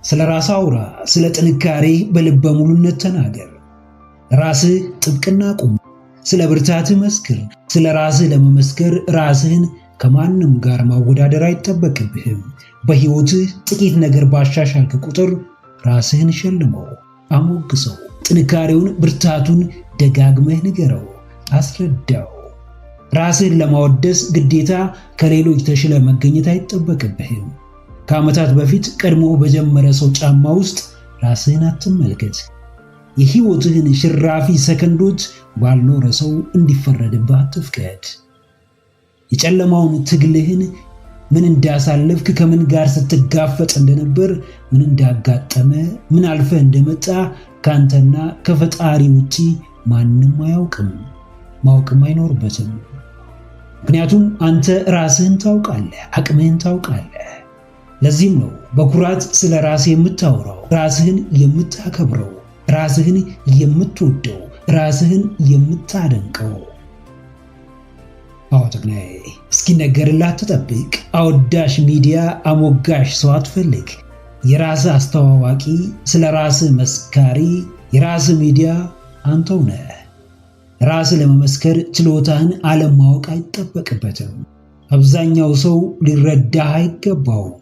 ስለ ራስህ አውራ፣ ስለ ጥንካሬ በልበ ሙሉነት ተናገር። ራስህ ጥብቅና ቁም፣ ስለ ብርታትህ መስክር። ስለ ራስህ ለመመስከር ራስህን ከማንም ጋር ማወዳደር አይጠበቅብህም። በሕይወትህ ጥቂት ነገር ባሻሻልክ ቁጥር ራስህን ሸልመው፣ አሞግሰው። ጥንካሬውን፣ ብርታቱን ደጋግመህ ንገረው፣ አስረዳው። ራስህን ለማወደስ ግዴታ ከሌሎች ተሽለ መገኘት አይጠበቅብህም። ከዓመታት በፊት ቀድሞ በጀመረ ሰው ጫማ ውስጥ ራስህን አትመልከት። የሕይወትህን ሽራፊ ሰከንዶች ባልኖረ ሰው እንዲፈረድብህ አትፍቀድ። የጨለማውን ትግልህን ምን እንዳሳለፍክ፣ ከምን ጋር ስትጋፈጥ እንደነበር፣ ምን እንዳጋጠመ፣ ምን አልፈህ እንደመጣ ካንተና ከፈጣሪ ውጪ ማንም አያውቅም፣ ማወቅም አይኖርበትም። ምክንያቱም አንተ ራስህን ታውቃለህ፣ አቅምህን ታውቃለህ። ለዚህም ነው በኩራት ስለ ራስህ የምታወራው፣ ራስህን የምታከብረው፣ ራስህን የምትወደው፣ ራስህን የምታደንቀው። አዎ ተክላይ፣ እስኪነገርልህ አትጠብቅ። አወዳሽ ሚዲያ፣ አሞጋሽ ሰው አትፈልግ። የራስህ አስተዋዋቂ፣ ስለ ራስህ መስካሪ፣ የራስህ ሚዲያ አንተው ነህ። ራስህ ለመመስከር ችሎታህን አለማወቅ አይጠበቅበትም። አብዛኛው ሰው ሊረዳህ አይገባውም።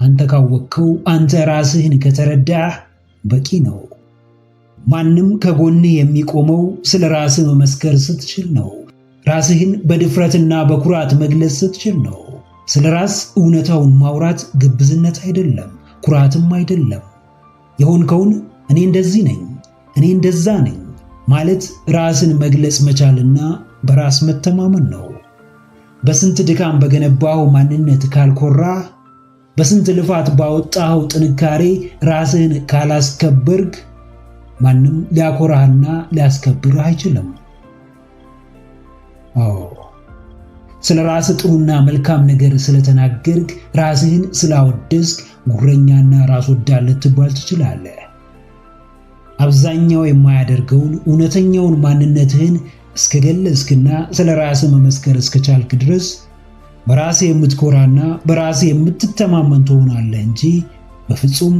አንተ ካወቅከው፣ አንተ ራስህን ከተረዳህ በቂ ነው። ማንም ከጎንህ የሚቆመው ስለ ራስህ መመስከር ስትችል ነው። ራስህን በድፍረትና በኩራት መግለጽ ስትችል ነው። ስለ ራስ እውነታውን ማውራት ግብዝነት አይደለም፣ ኩራትም አይደለም። የሆንከውን እኔ እንደዚህ ነኝ፣ እኔ እንደዛ ነኝ ማለት ራስን መግለጽ መቻልና በራስ መተማመን ነው። በስንት ድካም በገነባው ማንነት ካልኮራ፣ በስንት ልፋት ባወጣው ጥንካሬ ራስህን ካላስከበርክ ማንም ሊያኮራህና ሊያስከብርህ አይችልም። አዎ ስለ ራስህ ጥሩና መልካም ነገር ስለተናገርክ፣ ራስህን ስላወደስክ ጉረኛና ራስ ወዳድ ልትባል ትችላለህ። አብዛኛው የማያደርገውን እውነተኛውን ማንነትህን እስከገለጽክና ስለ ራስህ መመስከር እስከቻልክ ድረስ በራስህ የምትኮራና በራስህ የምትተማመን ትሆናለህ እንጂ በፍጹም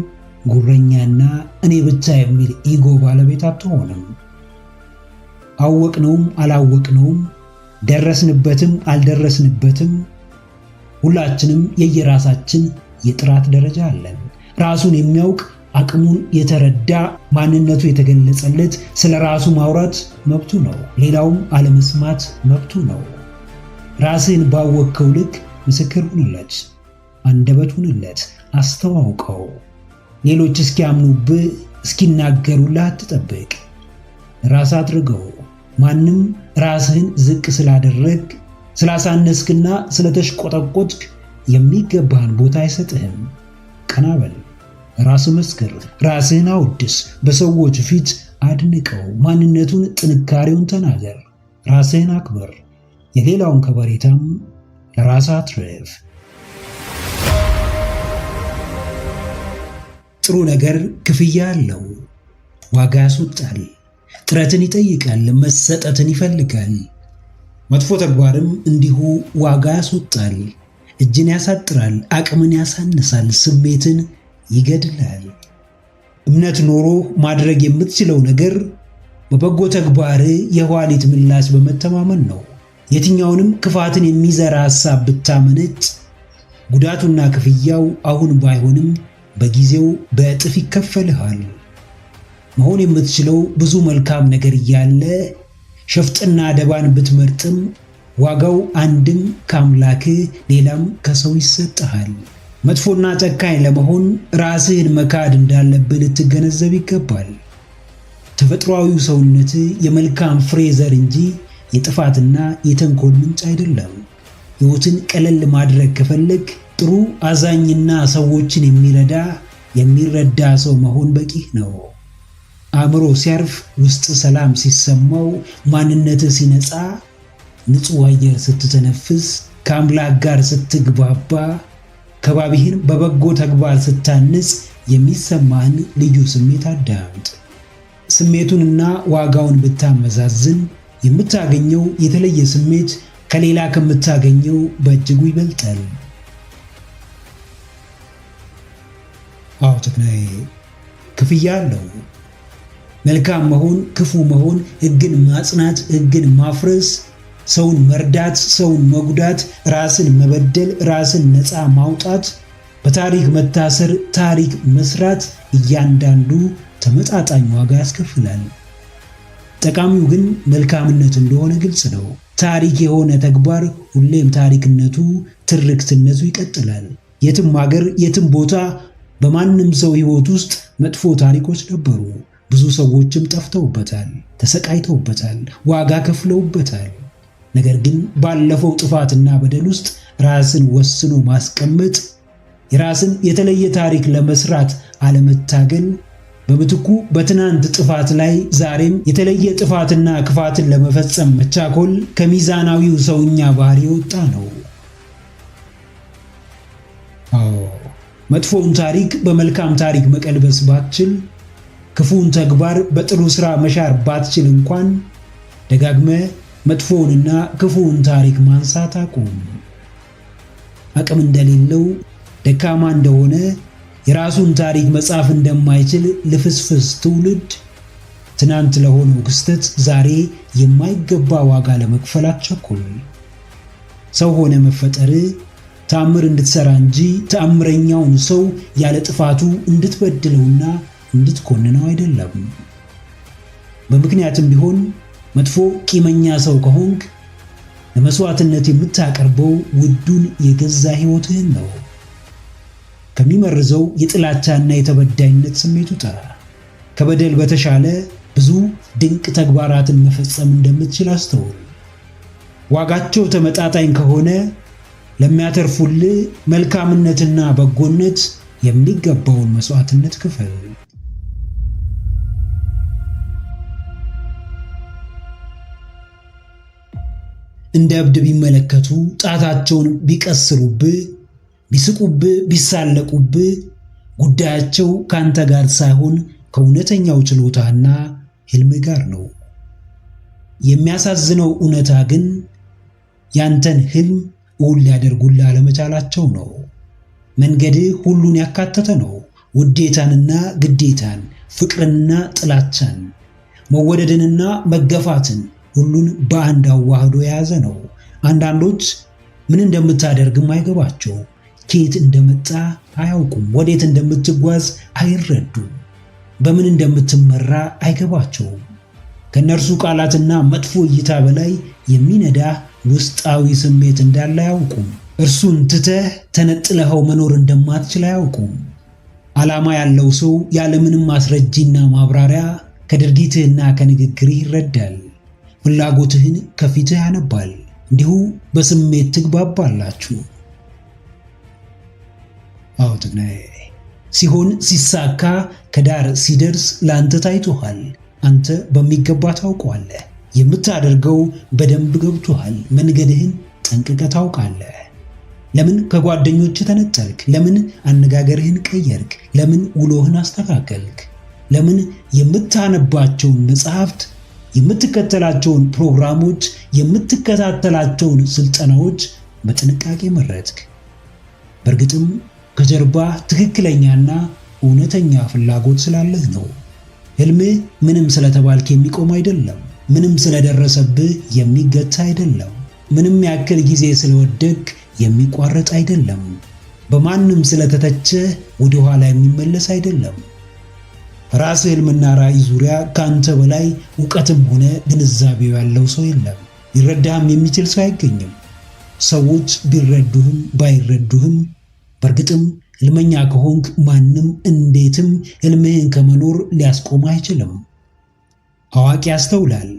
ጉረኛና እኔ ብቻ የሚል ኢጎ ባለቤት አትሆንም። አወቅነውም አላወቅነውም፣ ደረስንበትም አልደረስንበትም፣ ሁላችንም የየራሳችን የጥራት ደረጃ አለን። ራሱን የሚያውቅ፣ አቅሙን የተረዳ፣ ማንነቱ የተገለጸለት ስለ ራሱ ማውራት መብቱ ነው። ሌላውም አለመስማት መብቱ ነው። ራስህን ባወቅከው ልክ ምስክር ሁንለት፣ አንደበት ሁንለት፣ አስተዋውቀው። ሌሎች እስኪያምኑብህ እስኪናገሩልህ አትጠብቅ። ራስ አድርገው። ማንም ራስህን ዝቅ ስላደረግ፣ ስላሳነስክና ስለተሽቆጠቆጥክ የሚገባህን ቦታ አይሰጥህም። ቀና በል፣ ራስህ መስክር፣ ራስህን አውድስ፣ በሰዎች ፊት አድንቀው። ማንነቱን፣ ጥንካሬውን ተናገር። ራስህን አክብር። የሌላውን ከበሬታም ለራስህ አትርፍ። ጥሩ ነገር ክፍያ አለው፣ ዋጋ ያስወጣል፣ ጥረትን ይጠይቃል፣ መሰጠትን ይፈልጋል። መጥፎ ተግባርም እንዲሁ ዋጋ ያስወጣል፣ እጅን ያሳጥራል፣ አቅምን ያሳንሳል፣ ስሜትን ይገድላል። እምነት ኖሮ ማድረግ የምትችለው ነገር በበጎ ተግባር የኋሊት ምላሽ በመተማመን ነው። የትኛውንም ክፋትን የሚዘራ ሐሳብ ብታመነጭ ጉዳቱና ክፍያው አሁን ባይሆንም በጊዜው በእጥፍ ይከፈልሃል። መሆን የምትችለው ብዙ መልካም ነገር እያለ ሸፍጥና ደባን ብትመርጥም ዋጋው አንድም ከአምላክህ ሌላም ከሰው ይሰጥሃል። መጥፎና ጨካኝ ለመሆን ራስህን መካድ እንዳለብህ ልትገነዘብ ይገባል። ተፈጥሯዊው ሰውነትህ የመልካም ፍሬ ዘር እንጂ የጥፋትና የተንኮል ምንጭ አይደለም። ሕይወትን ቀለል ማድረግ ከፈለግ ጥሩ አዛኝና ሰዎችን የሚረዳ ሰው መሆን በቂህ ነው። አእምሮ ሲያርፍ፣ ውስጥ ሰላም ሲሰማው፣ ማንነትህ ሲነጻ፣ ንጹሕ አየር ስትተነፍስ፣ ከአምላክ ጋር ስትግባባ፣ ከባቢህን በበጎ ተግባር ስታንጽ የሚሰማህን ልዩ ስሜት አዳምጥ። ስሜቱንና ዋጋውን ብታመዛዝን የምታገኘው የተለየ ስሜት ከሌላ ከምታገኘው በእጅጉ ይበልጣል። አዎ ተክናዬ፣ ክፍያ አለው። መልካም መሆን፣ ክፉ መሆን፣ ሕግን ማጽናት፣ ሕግን ማፍረስ፣ ሰውን መርዳት፣ ሰውን መጉዳት፣ ራስን መበደል፣ ራስን ነፃ ማውጣት፣ በታሪክ መታሰር፣ ታሪክ መስራት፣ እያንዳንዱ ተመጣጣኝ ዋጋ ያስከፍላል። ጠቃሚው ግን መልካምነት እንደሆነ ግልጽ ነው። ታሪክ የሆነ ተግባር ሁሌም ታሪክነቱ፣ ትርክትነቱ ይቀጥላል። የትም ሀገር፣ የትም ቦታ በማንም ሰው ሕይወት ውስጥ መጥፎ ታሪኮች ነበሩ። ብዙ ሰዎችም ጠፍተውበታል፣ ተሰቃይተውበታል፣ ዋጋ ከፍለውበታል። ነገር ግን ባለፈው ጥፋትና በደል ውስጥ ራስን ወስኖ ማስቀመጥ፣ የራስን የተለየ ታሪክ ለመስራት አለመታገል፣ በምትኩ በትናንት ጥፋት ላይ ዛሬም የተለየ ጥፋትና ክፋትን ለመፈጸም መቻኮል ከሚዛናዊው ሰውኛ ባህሪ የወጣ ነው። አዎ፣ መጥፎውን ታሪክ በመልካም ታሪክ መቀልበስ ባትችል፣ ክፉን ተግባር በጥሩ ሥራ መሻር ባትችል እንኳን ደጋግመ መጥፎውንና ክፉውን ታሪክ ማንሳት አቁም። አቅም እንደሌለው፣ ደካማ እንደሆነ፣ የራሱን ታሪክ መጻፍ እንደማይችል ልፍስፍስ ትውልድ ትናንት ለሆነው ክስተት ዛሬ የማይገባ ዋጋ ለመክፈል አትቸኩል። ሰው ሆነ መፈጠር ተአምር እንድትሰራ እንጂ ተአምረኛውን ሰው ያለ ጥፋቱ እንድትበድለውና እንድትኮንነው አይደለም። በምክንያትም ቢሆን መጥፎ ቂመኛ ሰው ከሆንክ ለመስዋዕትነት የምታቀርበው ውዱን የገዛ ሕይወትህን ነው። ከሚመርዘው የጥላቻና የተበዳይነት ስሜት ውጣ። ከበደል በተሻለ ብዙ ድንቅ ተግባራትን መፈጸም እንደምትችል አስተውል። ዋጋቸው ተመጣጣኝ ከሆነ ለሚያተርፉልህ መልካምነትና በጎነት የሚገባውን መስዋዕትነት ክፈል። እንደ እብድ ቢመለከቱ፣ ጣታቸውን ቢቀስሩብህ፣ ቢስቁብህ፣ ቢሳለቁብህ ጉዳያቸው ካንተ ጋር ሳይሆን ከእውነተኛው ችሎታና ሕልም ጋር ነው። የሚያሳዝነው እውነታ ግን ያንተን ሕልም እውን ሊያደርጉልህ አለመቻላቸው ነው። መንገድህ ሁሉን ያካተተ ነው። ውዴታንና ግዴታን፣ ፍቅርንና ጥላቻን፣ መወደድንና መገፋትን ሁሉን በአንድ አዋህዶ የያዘ ነው። አንዳንዶች ምን እንደምታደርግም አይገባቸው፣ ከየት እንደመጣ አያውቁም፣ ወዴት እንደምትጓዝ አይረዱም፣ በምን እንደምትመራ አይገባቸውም። ከነርሱ ቃላትና መጥፎ እይታ በላይ የሚነዳ ውስጣዊ ስሜት እንዳለ አያውቁም። እርሱን ትተህ ተነጥለኸው መኖር እንደማትችል አያውቁም። ዓላማ ያለው ሰው ያለምንም ማስረጃና ማብራሪያ ከድርጊትህና ከንግግርህ ይረዳል። ፍላጎትህን ከፊትህ ያነባል። እንዲሁ በስሜት ትግባባላችሁ። አዎ ተክናዬ፣ ሲሆን ሲሳካ ከዳር ሲደርስ ለአንተ ታይቶሃል። አንተ በሚገባ ታውቀዋለህ። የምታደርገው በደንብ ገብቶሃል። መንገድህን ጠንቅቀህ ታውቃለህ። ለምን ከጓደኞች ተነጠልክ? ለምን አነጋገርህን ቀየርክ? ለምን ውሎህን አስተካከልክ? ለምን የምታነባቸውን መጽሐፍት፣ የምትከተላቸውን ፕሮግራሞች፣ የምትከታተላቸውን ስልጠናዎች በጥንቃቄ መረጥክ? በእርግጥም ከጀርባ ትክክለኛና እውነተኛ ፍላጎት ስላለህ ነው። ሕልምህ ምንም ስለተባልክ የሚቆም አይደለም። ምንም ስለደረሰብህ የሚገታ አይደለም። ምንም ያክል ጊዜ ስለወደቅ የሚቋረጥ አይደለም። በማንም ስለተተቸ ወደ ኋላ የሚመለስ አይደለም። ራስ ሕልምና ራዕይ ዙሪያ ካንተ በላይ ዕውቀትም ሆነ ግንዛቤው ያለው ሰው የለም። ሊረዳህም የሚችል ሰው አይገኝም። ሰዎች ቢረዱህም ባይረዱህም በእርግጥም ሕልመኛ ከሆንክ ማንም እንዴትም ሕልምህን ከመኖር ሊያስቆም አይችልም። አዋቂ ያስተውላል።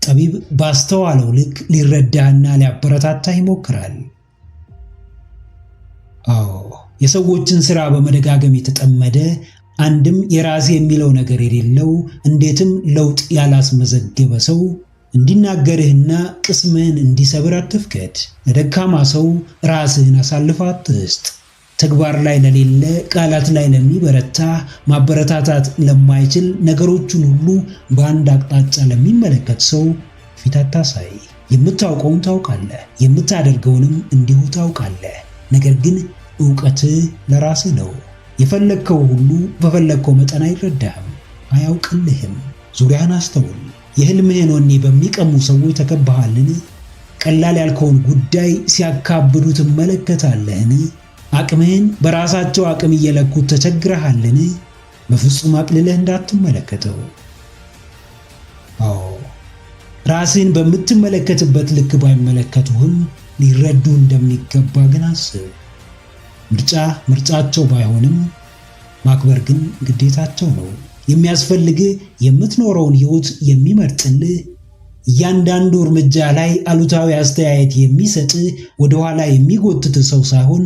ጠቢብ ባስተዋለው ልክ ሊረዳህና ሊያበረታታህ ይሞክራል። አዎ፣ የሰዎችን ሥራ በመደጋገም የተጠመደ አንድም የራሴ የሚለው ነገር የሌለው እንዴትም ለውጥ ያላስመዘገበ ሰው እንዲናገርህና ቅስምህን እንዲሰብር አትፍቀድ። ለደካማ ሰው ራስህን አሳልፈህ አትስጥ። ተግባር ላይ ለሌለ፣ ቃላት ላይ ለሚበረታ፣ ማበረታታት ለማይችል፣ ነገሮችን ሁሉ በአንድ አቅጣጫ ለሚመለከት ሰው ፊት አታሳይ። የምታውቀውን ታውቃለህ፣ የምታደርገውንም እንዲሁ ታውቃለህ። ነገር ግን ዕውቀትህ ለራስህ ነው። የፈለግከው ሁሉ በፈለግከው መጠን አይረዳህም፣ አያውቅልህም። ዙሪያን አስተውል። የህልምህን ወኔ በሚቀሙ ሰዎች ተከባሃልን? ቀላል ያልከውን ጉዳይ ሲያካብዱ ትመለከታለህን? አቅምህን በራሳቸው አቅም እየለኩት ተቸግረሃልን? በፍጹም አቅልለህ እንዳትመለከተው። አዎ ራስህን በምትመለከትበት ልክ ባይመለከቱህም ሊረዱ እንደሚገባ ግን አስብ። ምርጫ ምርጫቸው ባይሆንም ማክበር ግን ግዴታቸው ነው። የሚያስፈልግህ የምትኖረውን ህይወት የሚመርጥልህ፣ እያንዳንዱ እርምጃ ላይ አሉታዊ አስተያየት የሚሰጥ ወደኋላ የሚጎትት ሰው ሳይሆን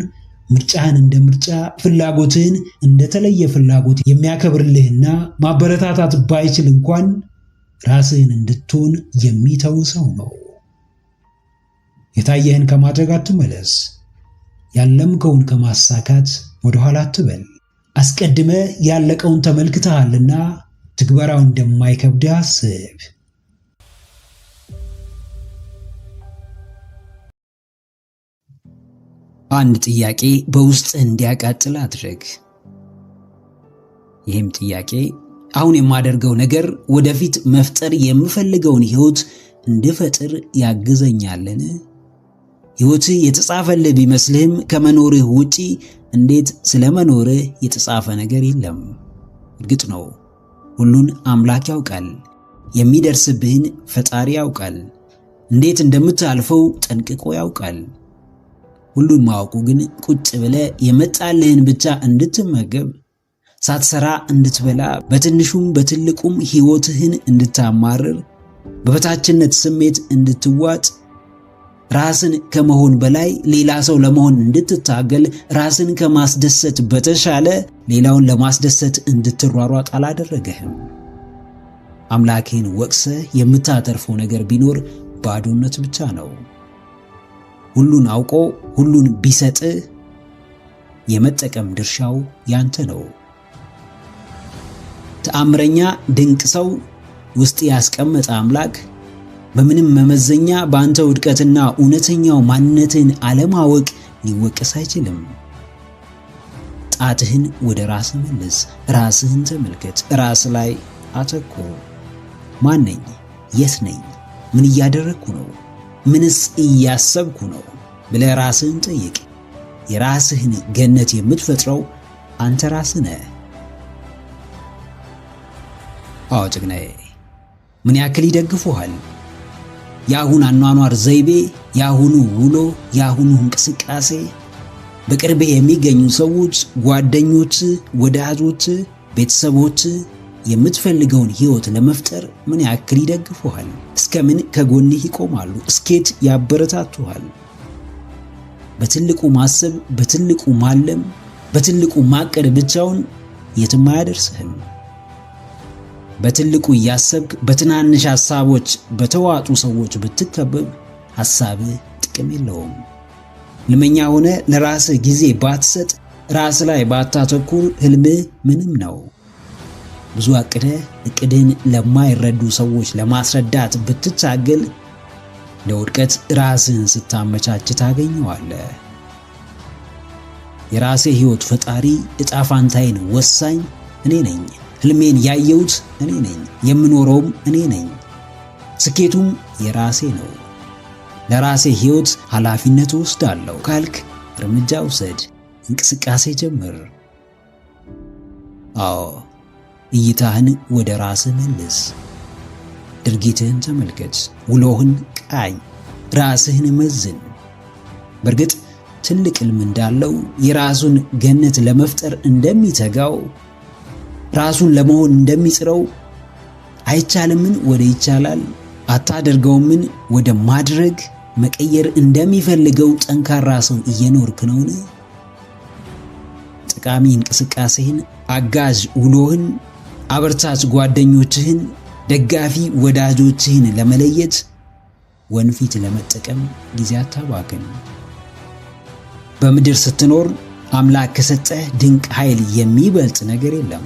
ምርጫህን እንደ ምርጫ፣ ፍላጎትህን እንደተለየ ፍላጎት የሚያከብርልህና ማበረታታት ባይችል እንኳን ራስህን እንድትሆን የሚተው ሰው ነው። የታየህን ከማድረግ አትመለስ። ያለምከውን ከማሳካት ወደኋላ አትበል። አስቀድመ ያለቀውን ተመልክተሃልና ትግበራው እንደማይከብድ አስብ። አንድ ጥያቄ በውስጥ እንዲያቃጥል አድርግ። ይህም ጥያቄ አሁን የማደርገው ነገር ወደፊት መፍጠር የምፈልገውን ህይወት እንድፈጥር ያግዘኛልን? ህይወትህ የተጻፈልህ ቢመስልህም ከመኖርህ ውጪ እንዴት ስለመኖርህ የተጻፈ ነገር የለም። እርግጥ ነው ሁሉን አምላክ ያውቃል። የሚደርስብህን ፈጣሪ ያውቃል። እንዴት እንደምታልፈው ጠንቅቆ ያውቃል። ሁሉን ማወቁ ግን ቁጭ ብለህ የመጣልህን ብቻ እንድትመገብ፣ ሳትሰራ እንድትበላ፣ በትንሹም በትልቁም ህይወትህን እንድታማርር፣ በበታችነት ስሜት እንድትዋጥ፣ ራስን ከመሆን በላይ ሌላ ሰው ለመሆን እንድትታገል፣ ራስን ከማስደሰት በተሻለ ሌላውን ለማስደሰት እንድትሯሯጥ አላደረገህም። አምላክህን ወቅሰህ የምታተርፈው ነገር ቢኖር ባዶነት ብቻ ነው። ሁሉን አውቆ ሁሉን ቢሰጥህ የመጠቀም ድርሻው ያንተ ነው። ተአምረኛ ድንቅ ሰው ውስጥ ያስቀመጠ አምላክ በምንም መመዘኛ በአንተ ውድቀትና እውነተኛው ማንነትን አለማወቅ ሊወቀስ አይችልም። ጣትህን ወደ ራስህ መልስ፣ ራስህን ተመልከት፣ ራስ ላይ አተኩር። ማን ነኝ? የት ነኝ? ምን እያደረግኩ ነው? ምንስ እያሰብኩ ነው ብለህ ራስህን ጠይቅ። የራስህን ገነት የምትፈጥረው አንተ ራስህ ነህ። አዎ ጀግናዬ፣ ምን ያክል ይደግፉሃል? የአሁን አኗኗር ዘይቤ፣ የአሁኑ ውሎ፣ የአሁኑ እንቅስቃሴ፣ በቅርቤ የሚገኙ ሰዎች፣ ጓደኞች፣ ወዳጆች፣ ቤተሰቦች የምትፈልገውን ህይወት ለመፍጠር ምን ያክል ይደግፉሃል? እስከምን ከጎንህ ይቆማሉ? እስኬት ያበረታቱሃል? በትልቁ ማሰብ፣ በትልቁ ማለም፣ በትልቁ ማቀድ ብቻውን የትም አያደርስህም። በትልቁ እያሰብክ በትናንሽ ሐሳቦች በተዋጡ ሰዎች ብትከበብ ሐሳብህ ጥቅም የለውም። ልመኛ ሆነ ለራስህ ጊዜ ባትሰጥ፣ ራስ ላይ ባታተኩር ህልምህ ምንም ነው። ብዙ አቅደህ እቅድህን ለማይረዱ ሰዎች ለማስረዳት ብትታገል ለውድቀት ራስህን ስታመቻች ታገኘዋለህ። የራሴ ህይወት ፈጣሪ፣ ዕጣ ፋንታዬን ወሳኝ እኔ ነኝ። ህልሜን ያየሁት እኔ ነኝ። የምኖረውም እኔ ነኝ። ስኬቱም የራሴ ነው። ለራሴ ህይወት ኃላፊነት ወስዳለሁ ካልክ እርምጃ ውሰድ፣ እንቅስቃሴ ጀምር። አዎ እይታህን ወደ ራስህ መልስ። ድርጊትህን ተመልከት። ውሎህን ቃኝ። ራስህን መዝን። በእርግጥ ትልቅ ህልም እንዳለው የራሱን ገነት ለመፍጠር እንደሚተጋው ራሱን ለመሆን እንደሚጥረው አይቻልምን ወደ ይቻላል፣ አታደርገውምን ወደ ማድረግ መቀየር እንደሚፈልገው ጠንካራ ሰው እየኖርክ ነውን? ጠቃሚ እንቅስቃሴህን፣ አጋዥ ውሎህን፣ አበርታች ጓደኞችህን፣ ደጋፊ ወዳጆችህን ለመለየት ወንፊት ለመጠቀም ጊዜ አታባክን። በምድር ስትኖር አምላክ ከሰጠህ ድንቅ ኃይል የሚበልጥ ነገር የለም።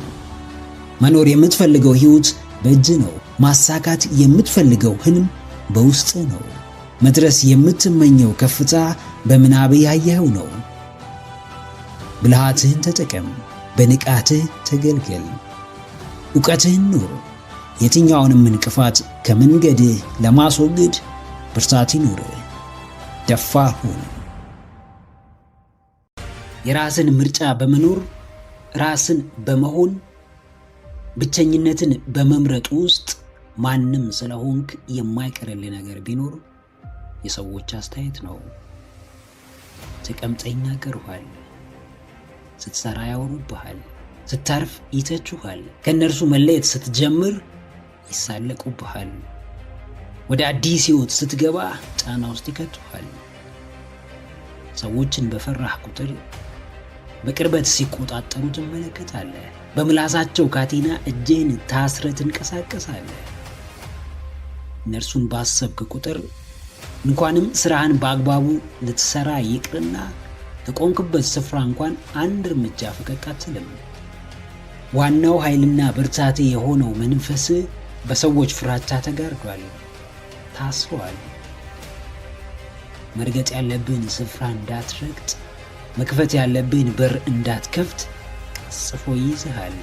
መኖር የምትፈልገው ህይወት በእጅ ነው። ማሳካት የምትፈልገው ህልም በውስጥ ነው። መድረስ የምትመኘው ከፍታ በምናብ ያየኸው ነው። ብልሃትህን ተጠቀም። በንቃትህ ተገልገል። ዕውቀትህን ኑር። የትኛውንም እንቅፋት ከመንገድህ ለማስወገድ ብርታት ይኑርህ። ደፋር ሁን። የራስን ምርጫ በመኖር ራስን በመሆን ብቸኝነትን በመምረጥ ውስጥ ማንም ስለሆንክ የማይቀርልህ ነገር ቢኖር የሰዎች አስተያየት ነው። ተቀምጠህ ይናገሩሃል፣ ስትሰራ ያወሩብሃል፣ ስታርፍ ይተቹሃል፣ ከእነርሱ መለየት ስትጀምር ይሳለቁብሃል፣ ወደ አዲስ ሕይወት ስትገባ ጫና ውስጥ ይከቱሃል። ሰዎችን በፈራህ ቁጥር በቅርበት ሲቆጣጠሩ ትመለከታለህ። በምላሳቸው ካቴና እጅህን ታስረህ ትንቀሳቀሳለህ። እነርሱን ባሰብክ ቁጥር እንኳንም ስራህን በአግባቡ ልትሰራ ይቅርና ከቆምክበት ስፍራ እንኳን አንድ እርምጃ ፈቀቅ አትልም። ዋናው ኃይልና ብርታቴ የሆነው መንፈስ በሰዎች ፍራቻ ተጋርዷል፣ ታስሯል። መርገጥ ያለብህን ስፍራ እንዳትረግጥ፣ መክፈት ያለብህን በር እንዳትከፍት ቀስፎ ይይዝሃል።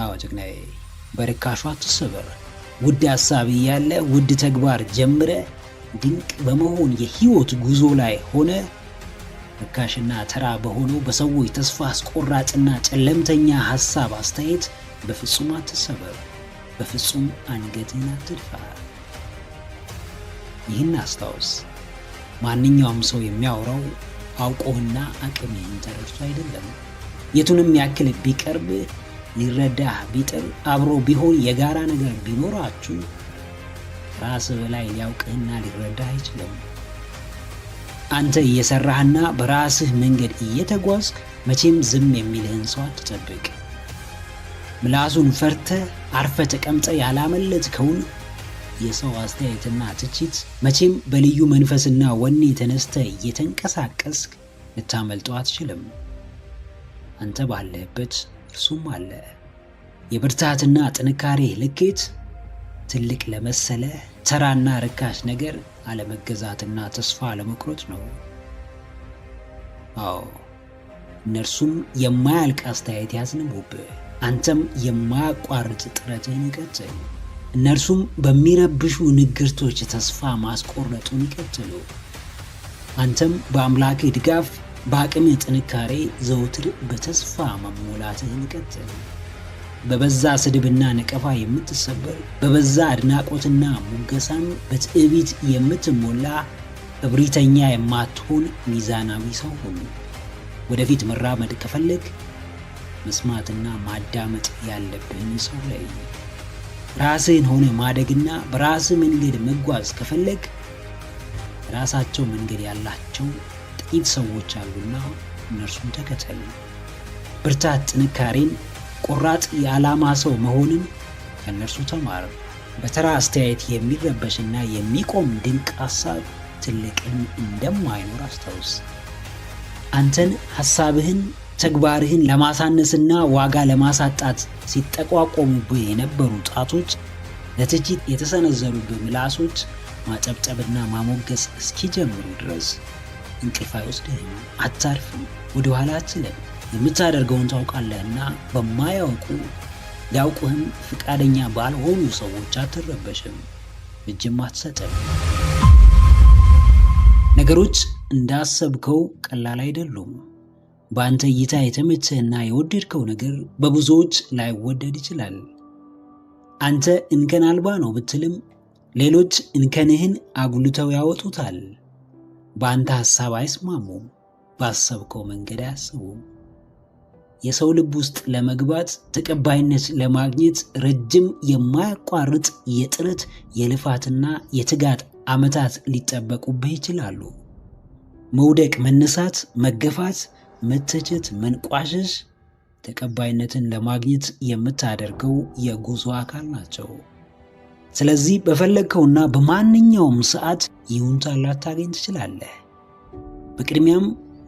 አዎ ጀግናዬ፣ በርካሹ አትሰበር። ውድ ሐሳብ እያለ ውድ ተግባር ጀምረ ድንቅ በመሆን የህይወት ጉዞ ላይ ሆነ ርካሽና ተራ በሆነው በሰዎች ተስፋ አስቆራጭና ጨለምተኛ ሐሳብ አስተያየት በፍጹም አትሰበር። በፍጹም አንገትህን አትድፋ። ይህን አስታውስ። ማንኛውም ሰው የሚያወራው አውቆህና አቅምህን ተረድቶ አይደለም። የቱንም ያክል ቢቀርብ ሊረዳህ ቢጥር አብሮ ቢሆን የጋራ ነገር ቢኖራችሁ ራስህ በላይ ሊያውቅህና ሊረዳህ አይችልም። አንተ እየሰራህና በራስህ መንገድ እየተጓዝክ መቼም ዝም የሚልህን ሰው አትጠብቅ። ምላሱን ፈርተህ አርፈ ተቀምጠ ያላመለጥከውን የሰው አስተያየትና ትችት መቼም በልዩ መንፈስና ወኔ ተነስተህ እየተንቀሳቀስክ ልታመልጠው አትችልም። አንተ ባለህበት እርሱም አለ። የብርታትና ጥንካሬ ልኬት ትልቅ ለመሰለ ተራና ርካሽ ነገር አለመገዛትና ተስፋ አለመቁረጥ ነው። አዎ እነርሱም የማያልቅ አስተያየት ያዝንቡብህ፣ አንተም የማያቋርጥ ጥረትህን ይቀጥል። እነርሱም በሚረብሹ ንግርቶች ተስፋ ማስቆረጡን ይቀጥሉ። አንተም በአምላክህ ድጋፍ በአቅምህ ጥንካሬ ዘውትር በተስፋ መሞላትህን ቀጥል። በበዛ ስድብና ነቀፋ የምትሰበር፣ በበዛ አድናቆትና ሙገሳም በትዕቢት የምትሞላ እብሪተኛ የማትሆን ሚዛናዊ ሰው ሁኑ። ወደፊት መራመድ ከፈለግ መስማትና ማዳመጥ ያለብህን ሰው ላይ ራስህን ሆነ ማደግና በራስህ መንገድ መጓዝ ከፈለግ ራሳቸው መንገድ ያላቸው ጥቂት ሰዎች አሉና እነርሱን ተከተል። ብርታት፣ ጥንካሬን፣ ቆራጥ የዓላማ ሰው መሆንን ከእነርሱ ተማር። በተራ አስተያየት የሚረበሽና የሚቆም ድንቅ ሐሳብ ትልቅን እንደማይኖር አስታውስ። አንተን ሐሳብህን፣ ተግባርህን ለማሳነስና ዋጋ ለማሳጣት ሲጠቋቆሙብህ የነበሩ ጣቶች፣ ለትችት የተሰነዘሩብህ ምላሶች ማጨብጨብና ማሞገስ እስኪጀምሩ ድረስ እንቅልፍ አይወስድህም፣ አታርፍም፣ ወደ ኋላ አትልም። የምታደርገውን ታውቃለህና በማያውቁ ሊያውቁህም ፍቃደኛ ባልሆኑ ሰዎች አትረበሽም፣ እጅም አትሰጥም። ነገሮች እንዳሰብከው ቀላል አይደሉም። በአንተ እይታ የተመቸህና የወደድከው ነገር በብዙዎች ላይወደድ ይችላል። አንተ እንከን አልባ ነው ብትልም ሌሎች እንከንህን አጉልተው ያወጡታል። በአንተ ሐሳብ አይስማሙም፣ ባሰብከው መንገድ አያስቡም። የሰው ልብ ውስጥ ለመግባት ተቀባይነት ለማግኘት ረጅም የማያቋርጥ የጥረት የልፋትና የትጋት ዓመታት ሊጠበቁብህ ይችላሉ። መውደቅ፣ መነሳት፣ መገፋት፣ መተቸት፣ መንቋሸሽ ተቀባይነትን ለማግኘት የምታደርገው የጉዞ አካል ናቸው። ስለዚህ በፈለግከውና በማንኛውም ሰዓት ይሁንታ ላታገኝ ትችላለህ። በቅድሚያም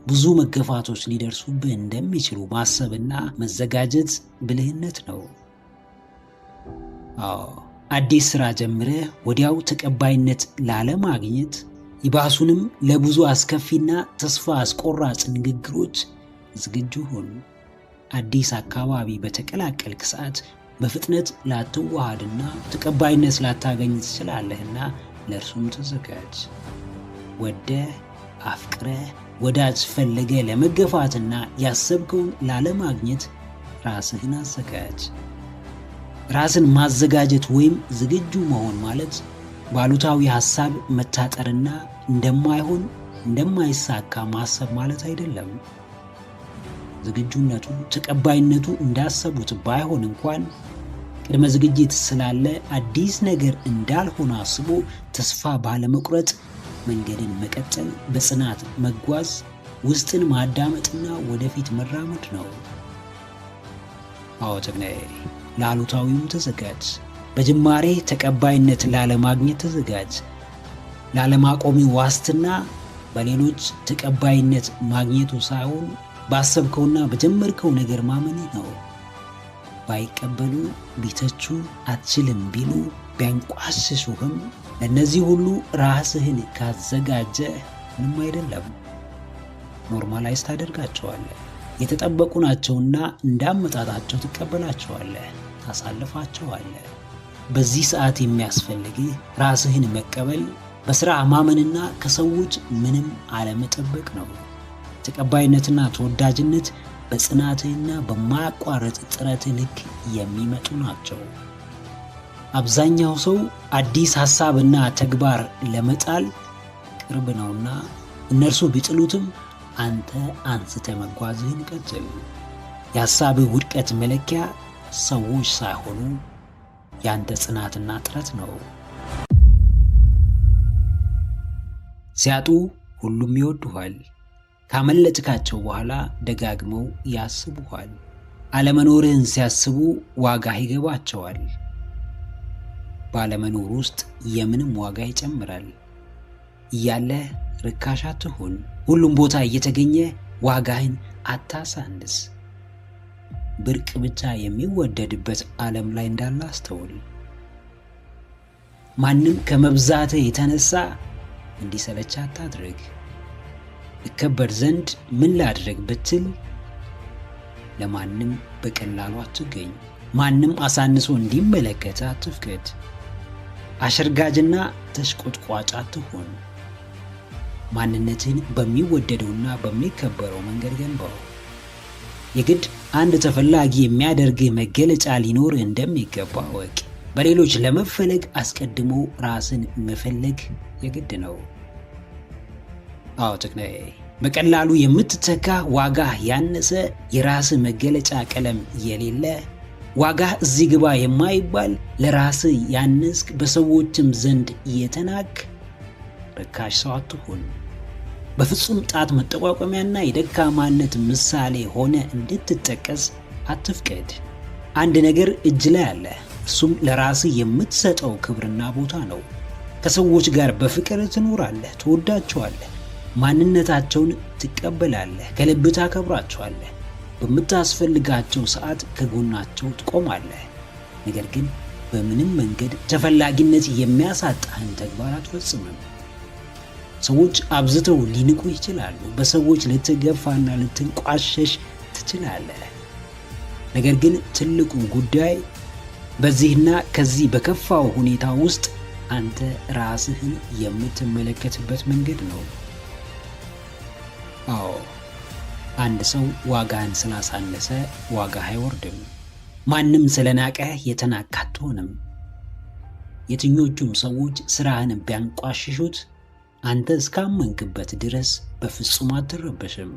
ብዙ መገፋቶች ሊደርሱብህ እንደሚችሉ ማሰብና መዘጋጀት ብልህነት ነው። አዲስ ስራ ጀምረህ ወዲያው ተቀባይነት ላለማግኘት ይባሱንም ለብዙ አስከፊና ተስፋ አስቆራጭ ንግግሮች ዝግጁ ሁን። አዲስ አካባቢ በተቀላቀልክ ሰዓት በፍጥነት ላትዋሃድና ተቀባይነት ላታገኝ ትችላለህና ለእርሱም ተዘጋጅ። ወደህ አፍቅረህ ወዳጅ ፈለገ ለመገፋትና ያሰብከውን ላለማግኘት ራስህን አዘጋጅ። ራስን ማዘጋጀት ወይም ዝግጁ መሆን ማለት ባሉታዊ ሐሳብ መታጠርና እንደማይሳካ ማሰብ ማለት አይደለም። ዝግጁነቱ ተቀባይነቱ እንዳሰቡት ባይሆን እንኳን ቅድመ ዝግጅት ስላለ አዲስ ነገር እንዳልሆነ አስቦ ተስፋ ባለመቁረጥ መንገድን መቀጠል፣ በጽናት መጓዝ፣ ውስጥን ማዳመጥና ወደፊት መራመድ ነው። አዎ ጀግናዬ፣ ለአሉታዊውም ተዘጋጅ። በጅማሬ ተቀባይነት ላለማግኘት ተዘጋጅ። ላለማቆሚ ዋስትና በሌሎች ተቀባይነት ማግኘቱ ሳይሆን ባሰብከውና በጀመርከው ነገር ማመን ነው። ባይቀበሉ፣ ቢተቹ፣ አትችልም ቢሉ፣ ቢያንቋሽሹህም ለእነዚህ ሁሉ ራስህን ካዘጋጀ ምንም አይደለም። ኖርማላይዝ ታደርጋቸዋለህ። የተጠበቁ ናቸውና እንዳመጣጣቸው ትቀበላቸዋለህ፣ ታሳልፋቸዋለህ። በዚህ ሰዓት የሚያስፈልግህ ራስህን መቀበል፣ በሥራ ማመንና ከሰዎች ምንም አለመጠበቅ ነው። ተቀባይነትና ተወዳጅነት በጽናትህና በማያቋርጥ ጥረትህ ልክ የሚመጡ ናቸው። አብዛኛው ሰው አዲስ ሐሳብና ተግባር ለመጣል ቅርብ ነውና እነርሱ ቢጥሉትም አንተ አንስተህ መጓዝህን ቀጥል። የሐሳብህ ውድቀት መለኪያ ሰዎች ሳይሆኑ ያንተ ጽናትና ጥረት ነው። ሲያጡ ሁሉም ይወዱሃል። ካመለጥካቸው በኋላ ደጋግመው ያስቡሃል። አለመኖርህን ሲያስቡ ዋጋ ይገባቸዋል። ባለመኖር ውስጥ የምንም ዋጋ ይጨምራል። እያለህ ርካሽ አትሁን። ሁሉም ቦታ እየተገኘ ዋጋህን አታሳንስ። ብርቅ ብቻ የሚወደድበት ዓለም ላይ እንዳለ አስተውል። ማንም ከመብዛትህ የተነሳ እንዲሰለች አታድርግ። እከበር ዘንድ ምን ላድርግ ብትል ለማንም በቀላሉ አትገኝ። ማንም አሳንሶ እንዲመለከት አትፍቀድ። አሸርጋጅና ተሽቆጥቋጭ አትሁን። ማንነትን በሚወደደውና በሚከበረው መንገድ ገንባው። የግድ አንድ ተፈላጊ የሚያደርግህ መገለጫ ሊኖር እንደሚገባ ወቅ። በሌሎች ለመፈለግ አስቀድሞ ራስን መፈለግ የግድ ነው። አዎ ጀግናዬ፣ በቀላሉ የምትተካ ዋጋ ያነሰ የራስህ መገለጫ ቀለም የሌለ ዋጋህ እዚህ ግባ የማይባል ለራስህ ያነስክ በሰዎችም ዘንድ የተናቅ ርካሽ ሰው አትሁን። በፍጹም ጣት መጠቋቋሚያና የደካማነት ምሳሌ ሆነ እንድትጠቀስ አትፍቀድ። አንድ ነገር እጅ ላይ አለ። እሱም ለራስህ የምትሰጠው ክብርና ቦታ ነው። ከሰዎች ጋር በፍቅር ትኖራለህ፣ ትወዳቸዋለህ፣ ማንነታቸውን ትቀበላለህ፣ ከልብ ታከብራቸዋለህ። በምታስፈልጋቸው ሰዓት ከጎናቸው ትቆማለህ። ነገር ግን በምንም መንገድ ተፈላጊነት የሚያሳጣህን ተግባር አትፈጽምም። ሰዎች አብዝተው ሊንቁ ይችላሉ። በሰዎች ልትገፋና ልትንቋሸሽ ትችላለህ። ነገር ግን ትልቁ ጉዳይ በዚህና ከዚህ በከፋው ሁኔታ ውስጥ አንተ ራስህን የምትመለከትበት መንገድ ነው። አዎ፣ አንድ ሰው ዋጋህን ስላሳነሰ ዋጋህ አይወርድም። ማንም ስለናቀህ የተናቅህ አትሆንም። የትኞቹም ሰዎች ስራህን ቢያንቋሽሹት አንተ እስካመንክበት ድረስ በፍጹም አትረበሽም።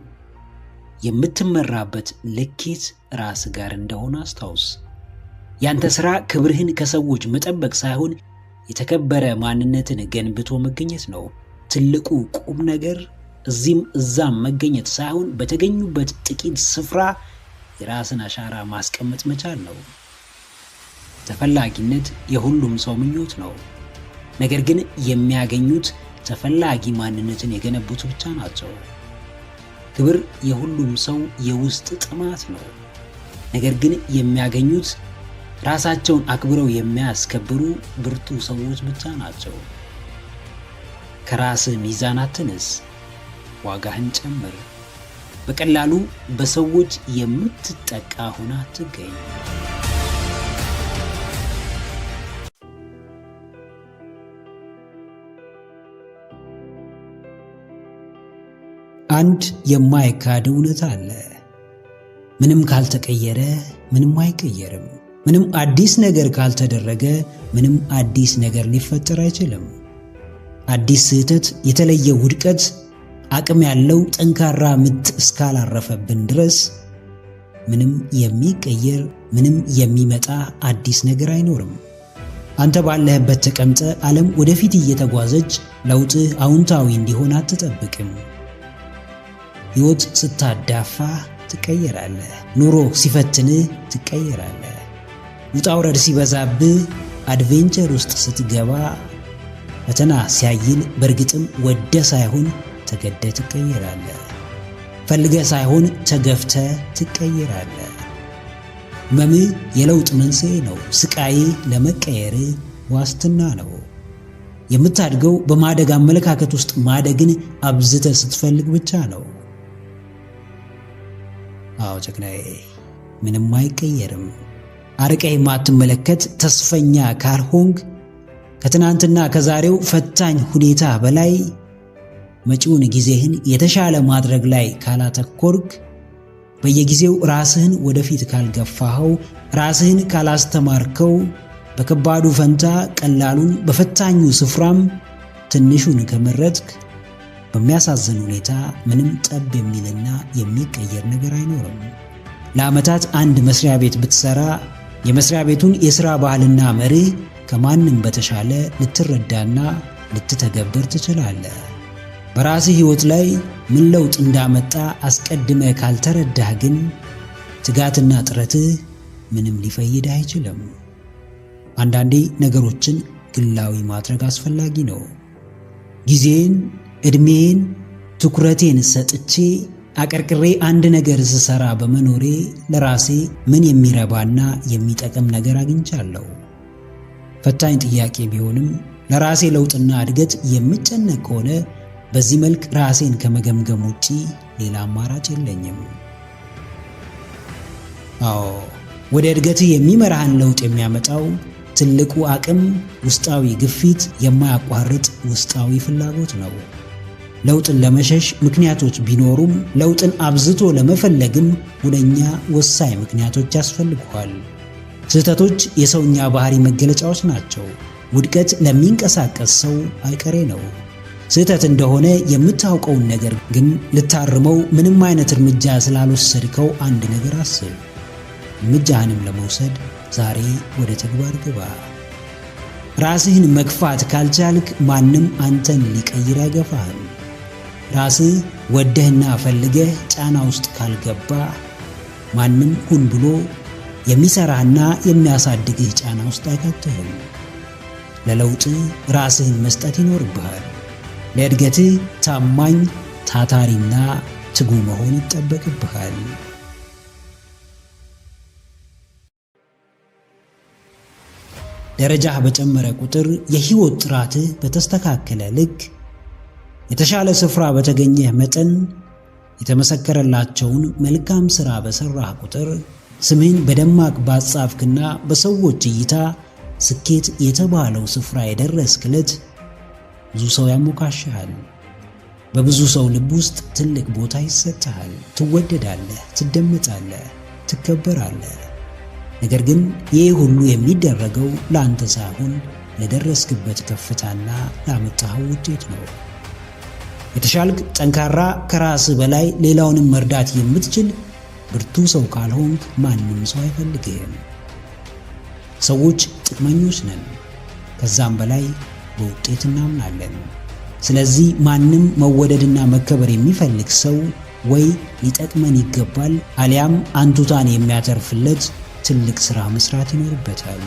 የምትመራበት ልኬት ራስ ጋር እንደሆነ አስታውስ። ያንተ ስራ ክብርህን ከሰዎች መጠበቅ ሳይሆን የተከበረ ማንነትን ገንብቶ መገኘት ነው። ትልቁ ቁም ነገር እዚህም እዛም መገኘት ሳይሆን በተገኙበት ጥቂት ስፍራ የራስን አሻራ ማስቀመጥ መቻል ነው። ተፈላጊነት የሁሉም ሰው ምኞት ነው። ነገር ግን የሚያገኙት ተፈላጊ ማንነትን የገነቡት ብቻ ናቸው። ክብር የሁሉም ሰው የውስጥ ጥማት ነው። ነገር ግን የሚያገኙት ራሳቸውን አክብረው የሚያስከብሩ ብርቱ ሰዎች ብቻ ናቸው። ከራስህ ሚዛን አትንስ፣ ዋጋህን ጨምር። በቀላሉ በሰዎች የምትጠቃ ሆና አትገኝ። አንድ የማይካድ እውነት አለ። ምንም ካልተቀየረ ምንም አይቀየርም። ምንም አዲስ ነገር ካልተደረገ ምንም አዲስ ነገር ሊፈጠር አይችልም። አዲስ ስህተት፣ የተለየ ውድቀት፣ አቅም ያለው ጠንካራ ምት እስካላረፈብን ድረስ ምንም የሚቀየር ምንም የሚመጣ አዲስ ነገር አይኖርም። አንተ ባለህበት ተቀምጠ ዓለም ወደፊት እየተጓዘች ለውጥህ አዎንታዊ እንዲሆን አትጠብቅም። ሕይወት ስታዳፋ ትቀየራለህ። ኑሮ ሲፈትንህ ትቀየራለህ። ውጣ ውረድ ሲበዛብህ፣ አድቬንቸር ውስጥ ስትገባ፣ ፈተና ሲያይል በእርግጥም ወደ ሳይሆን ተገደ ትቀየራለህ። ፈልገ ሳይሆን ተገፍተ ትቀየራለህ። ሕመምህ የለውጥ መንስኤ ነው። ስቃይ ለመቀየር ዋስትና ነው። የምታድገው በማደግ አመለካከት ውስጥ ማደግን አብዝተ ስትፈልግ ብቻ ነው። አዎ ጀግናዬ፣ ምንም አይቀየርም። አርቀህ የማትመለከት ተስፈኛ ካልሆንክ፣ ከትናንትና ከዛሬው ፈታኝ ሁኔታ በላይ መጪውን ጊዜህን የተሻለ ማድረግ ላይ ካላተኮርክ፣ በየጊዜው ራስህን ወደፊት ካልገፋኸው፣ ራስህን ካላስተማርከው፣ በከባዱ ፈንታ ቀላሉን በፈታኙ ስፍራም ትንሹን ከመረጥክ፣ በሚያሳዝን ሁኔታ ምንም ጠብ የሚልና የሚቀየር ነገር አይኖርም። ለዓመታት አንድ መስሪያ ቤት ብትሰራ የመስሪያ ቤቱን የሥራ ባህልና መርህ ከማንም በተሻለ ልትረዳና ልትተገብር ትችላለህ። በራስህ ሕይወት ላይ ምን ለውጥ እንዳመጣ አስቀድመ ካልተረዳህ ግን ትጋትና ጥረትህ ምንም ሊፈይድ አይችልም። አንዳንዴ ነገሮችን ግላዊ ማድረግ አስፈላጊ ነው። ጊዜን፣ ዕድሜን፣ ትኩረቴን ሰጥቼ አቀርቅሬ አንድ ነገር ስሰራ በመኖሬ ለራሴ ምን የሚረባና የሚጠቅም ነገር አግኝቻለሁ? ፈታኝ ጥያቄ ቢሆንም ለራሴ ለውጥና እድገት የምጨነቅ ከሆነ በዚህ መልክ ራሴን ከመገምገም ውጪ ሌላ አማራጭ የለኝም። አዎ፣ ወደ እድገትህ የሚመራህን ለውጥ የሚያመጣው ትልቁ አቅም ውስጣዊ ግፊት፣ የማያቋርጥ ውስጣዊ ፍላጎት ነው። ለውጥን ለመሸሽ ምክንያቶች ቢኖሩም ለውጥን አብዝቶ ለመፈለግም ሁነኛ ወሳኝ ምክንያቶች ያስፈልጉሃል። ስህተቶች የሰውኛ ባህሪ መገለጫዎች ናቸው። ውድቀት ለሚንቀሳቀስ ሰው አይቀሬ ነው። ስህተት እንደሆነ የምታውቀውን ነገር ግን ልታርመው ምንም አይነት እርምጃ ስላልወሰድከው አንድ ነገር አስብ። እርምጃህንም ለመውሰድ ዛሬ ወደ ተግባር ግባ። ራስህን መግፋት ካልቻልክ ማንም አንተን ሊቀይር አይገፋህም። ራስህ ወደህና ፈልገህ ጫና ውስጥ ካልገባ ማንም ሁን ብሎ የሚሰራህና የሚያሳድግህ ጫና ውስጥ አይከትህም። ለለውጥ ራስህን መስጠት ይኖርብሃል። ለእድገትህ ታማኝ፣ ታታሪና ትጉ መሆን ይጠበቅብሃል። ደረጃህ በጨመረ ቁጥር፣ የህይወት ጥራትህ በተስተካከለ ልክ፣ የተሻለ ስፍራ በተገኘህ መጠን፣ የተመሰከረላቸውን መልካም ሥራ በሠራህ ቁጥር፣ ስምህን በደማቅ ባጻፍክና በሰዎች እይታ ስኬት የተባለው ስፍራ የደረስክ ዕለት ብዙ ሰው ያሞካሽሃል። በብዙ ሰው ልብ ውስጥ ትልቅ ቦታ ይሰጥሃል። ትወደዳለህ፣ ትደመጣለህ፣ ትከበራለህ። ነገር ግን ይህ ሁሉ የሚደረገው ለአንተ ሳይሆን ለደረስክበት ከፍታና ላመጣኸው ውጤት ነው። የተሻልክ፣ ጠንካራ፣ ከራስህ በላይ ሌላውንም መርዳት የምትችል ብርቱ ሰው ካልሆንክ ማንም ሰው አይፈልግህም። ሰዎች ጥቅመኞች ነን፣ ከዛም በላይ በውጤት እናምናለን። ስለዚህ ማንም መወደድና መከበር የሚፈልግ ሰው ወይ ሊጠቅመን ይገባል፣ አሊያም አንቱታን የሚያተርፍለት ትልቅ ሥራ መስራት ይኖርበታል።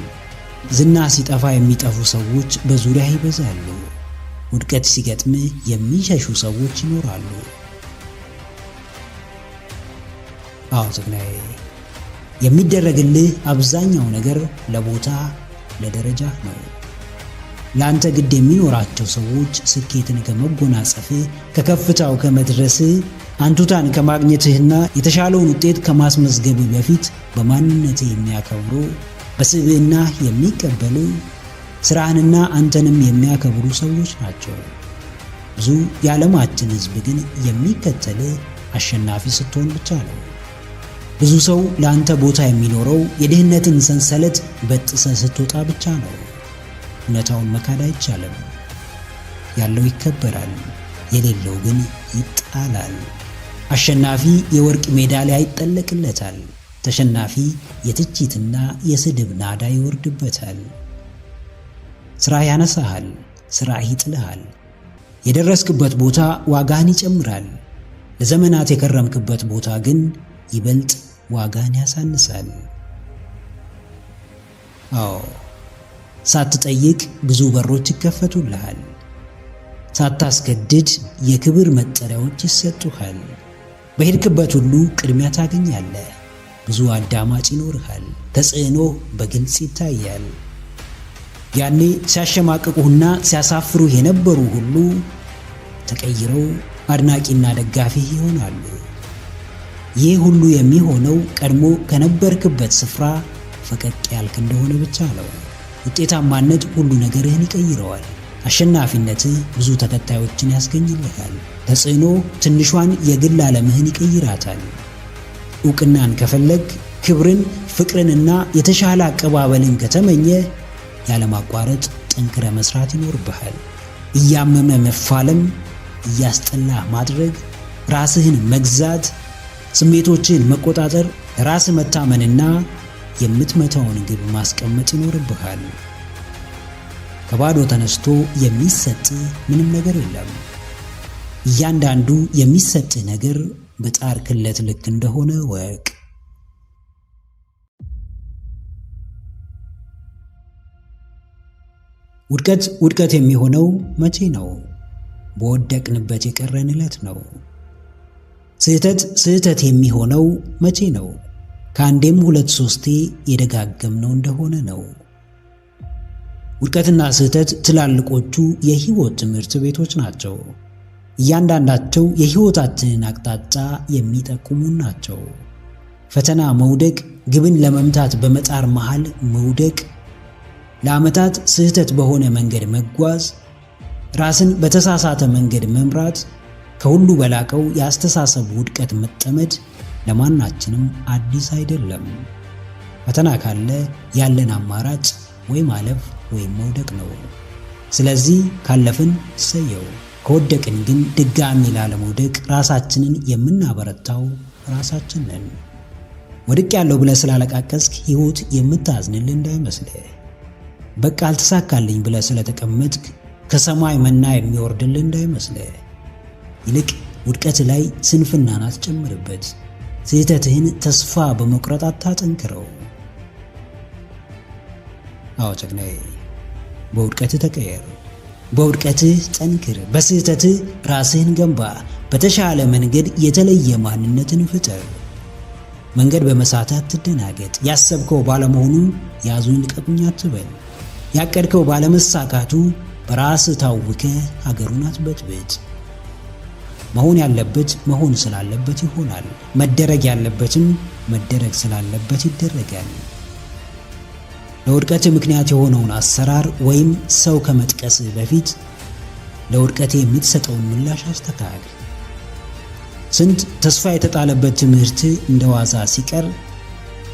ዝና ሲጠፋ የሚጠፉ ሰዎች በዙሪያ ይበዛሉ። ውድቀት ሲገጥምህ የሚሸሹ ሰዎች ይኖራሉ። አዎ ጀግናዬ፣ የሚደረግልህ አብዛኛው ነገር ለቦታ ለደረጃ ነው። ለአንተ ግድ የሚኖራቸው ሰዎች ስኬትን ከመጎናጸፍህ፣ ከከፍታው ከመድረስህ፣ አንቱታን ከማግኘትህና የተሻለውን ውጤት ከማስመዝገብህ በፊት በማንነትህ የሚያከብሩ፣ በስብዕና የሚቀበሉ፣ ስራህንና አንተንም የሚያከብሩ ሰዎች ናቸው። ብዙ የዓለማችን ሕዝብ ግን የሚከተልህ አሸናፊ ስትሆን ብቻ ነው። ብዙ ሰው ለአንተ ቦታ የሚኖረው የድህነትን ሰንሰለት በጥሰህ ስትወጣ ብቻ ነው። እውነታውን መካድ አይቻልም። ያለው ይከበራል፣ የሌለው ግን ይጣላል። አሸናፊ የወርቅ ሜዳሊያ ይጠለቅለታል። ተሸናፊ የትችትና የስድብ ናዳ ይወርድበታል። ስራህ ያነሳሃል፣ ስራህ ይጥልሃል። የደረስክበት ቦታ ዋጋህን ይጨምራል። ለዘመናት የከረምክበት ቦታ ግን ይበልጥ ዋጋህን ያሳንሳል። አዎ፣ ሳትጠይቅ ብዙ በሮች ይከፈቱልሃል። ሳታስገድድ የክብር መጠሪያዎች ይሰጡሃል። በሄድክበት ሁሉ ቅድሚያ ታገኛለህ። ብዙ አዳማጭ ይኖርሃል። ተጽዕኖ በግልጽ ይታያል። ያኔ ሲያሸማቅቁህና ሲያሳፍሩህ የነበሩ ሁሉ ተቀይረው አድናቂና ደጋፊ ይሆናሉ። ይህ ሁሉ የሚሆነው ቀድሞ ከነበርክበት ስፍራ ፈቀቅ ያልክ እንደሆነ ብቻ ነው። ውጤታማነት ሁሉ ነገርህን ይቀይረዋል። አሸናፊነትህ ብዙ ተከታዮችን ያስገኝልሃል። ተጽዕኖ ትንሿን የግል ዓለምህን ይቀይራታል። ዕውቅናን ከፈለግ፣ ክብርን፣ ፍቅርንና የተሻለ አቀባበልን ከተመኘ ያለማቋረጥ ጠንክረ መስራት ይኖርብሃል። እያመመ መፋለም፣ እያስጠላህ ማድረግ፣ ራስህን መግዛት፣ ስሜቶችን መቆጣጠር፣ ራስ መታመንና የምትመታውን ግብ ማስቀመጥ ይኖርብሃል። ከባዶ ተነስቶ የሚሰጥ ምንም ነገር የለም። እያንዳንዱ የሚሰጥ ነገር በጣርክለት ልክ እንደሆነ ወቅ። ውድቀት የሚሆነው መቼ ነው? በወደቅንበት የቀረን ዕለት ነው። ስህተት የሚሆነው መቼ ነው? ከአንዴም 2-3 የደጋገምነው እንደሆነ ነው። ውድቀትና ስህተት ትላልቆቹ የህይወት ትምህርት ቤቶች ናቸው። እያንዳንዳቸው የህይወታችንን አቅጣጫ የሚጠቁሙን ናቸው። ፈተና መውደቅ፣ ግብን ለመምታት በመጣር መሃል መውደቅ፣ ለዓመታት ስህተት በሆነ መንገድ መጓዝ፣ ራስን በተሳሳተ መንገድ መምራት፣ ከሁሉ በላቀው የአስተሳሰብ ውድቀት መጠመድ ለማናችንም አዲስ አይደለም። ፈተና ካለ ያለን አማራጭ ወይ ማለፍ ወይም መውደቅ ነው። ስለዚህ ካለፍን እሰየው፣ ከወደቅን ግን ድጋሚ ላለመውደቅ ራሳችንን የምናበረታው ራሳችን ነን። ወድቅ ያለው ብለህ ስላለቃቀስክ ህይወት የምታዝንልህ እንዳይመስልህ። በቃ አልተሳካልኝ ብለህ ስለተቀመጥክ ከሰማይ መና የሚወርድልህ እንዳይመስልህ። ይልቅ ውድቀት ላይ ስንፍናን አትጨምርበት። ስህተትህን ተስፋ በመቁረጥ አታጠንክረው። አዎ ጀግናዬ፣ በውድቀትህ ተቀየር፣ በውድቀትህ ጠንክር፣ በስህተትህ ራስህን ገንባ፣ በተሻለ መንገድ የተለየ ማንነትን ፍጠር። መንገድ በመሳት አትደናገጥ። ያሰብከው ባለመሆኑ ያዙኝ ልቀቁኝ አትበል። ያቀድከው ባለመሳካቱ በራስህ ታውከህ ሀገሩን አትበጥብጥ። መሆን ያለበት መሆን ስላለበት ይሆናል። መደረግ ያለበትም መደረግ ስላለበት ይደረጋል። ለውድቀት ምክንያት የሆነውን አሰራር ወይም ሰው ከመጥቀስህ በፊት ለውድቀት የምትሰጠውን ምላሽ አስተካክል። ስንት ተስፋ የተጣለበት ትምህርት እንደ ዋዛ ሲቀር፣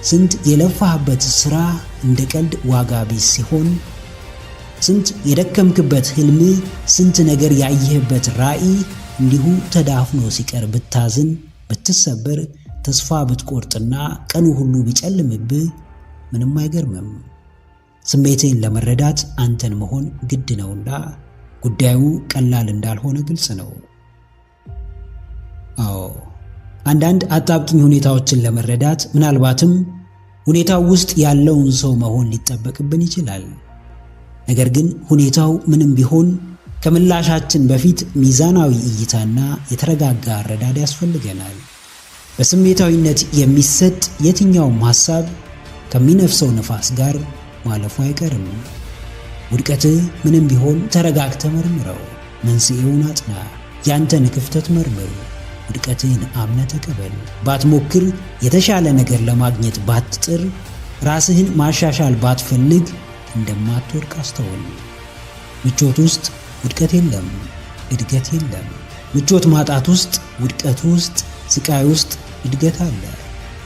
ስንት የለፋህበት ስራ እንደ ቀልድ ዋጋ ቢስ ሲሆን፣ ስንት የደከምክበት ህልም፣ ስንት ነገር ያየህበት ራዕይ እንዲሁ ተዳፍኖ ሲቀር ብታዝን፣ ብትሰበር፣ ተስፋ ብትቆርጥና ቀኑ ሁሉ ቢጨልምብህ ምንም አይገርምም። ስሜትን ለመረዳት አንተን መሆን ግድ ነውና ጉዳዩ ቀላል እንዳልሆነ ግልጽ ነው። አዎ፣ አንዳንድ አጣብቂኝ ሁኔታዎችን ለመረዳት ምናልባትም ሁኔታው ውስጥ ያለውን ሰው መሆን ሊጠበቅብን ይችላል። ነገር ግን ሁኔታው ምንም ቢሆን ከምላሻችን በፊት ሚዛናዊ እይታና የተረጋጋ አረዳድ ያስፈልገናል። በስሜታዊነት የሚሰጥ የትኛውም ሐሳብ ከሚነፍሰው ነፋስ ጋር ማለፉ አይቀርም። ውድቀትህ ምንም ቢሆን ተረጋግተህ መርምረው። መንስኤውን አጥና። ያንተን ክፍተት መርምር። ውድቀትህን አምነህ ተቀበል። ባትሞክር፣ የተሻለ ነገር ለማግኘት ባትጥር፣ ራስህን ማሻሻል ባትፈልግ እንደማትወድቅ አስተውል። ምቾት ውስጥ ውድቀት የለም፣ እድገት የለም። ምቾት ማጣት ውስጥ፣ ውድቀት ውስጥ፣ ስቃይ ውስጥ እድገት አለ፣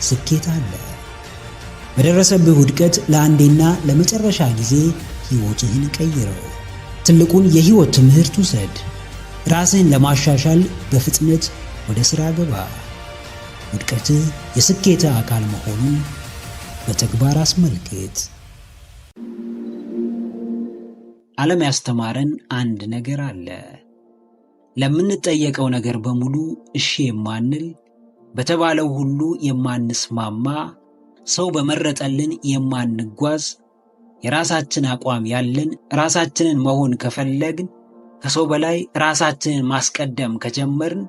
ስኬት አለ። በደረሰብህ ውድቀት ለአንዴና ለመጨረሻ ጊዜ ሕይወትህን ቀይረው። ትልቁን የሕይወት ትምህርት ውሰድ። ራስህን ለማሻሻል በፍጥነት ወደ ሥራ ገባ። ውድቀትህ የስኬትህ አካል መሆኑን በተግባር አስመልክት። ዓለም ያስተማረን አንድ ነገር አለ። ለምንጠየቀው ነገር በሙሉ እሺ የማንል፣ በተባለው ሁሉ የማንስማማ፣ ሰው በመረጠልን የማንጓዝ፣ የራሳችን አቋም ያለን፣ ራሳችንን መሆን ከፈለግን፣ ከሰው በላይ ራሳችንን ማስቀደም ከጀመርን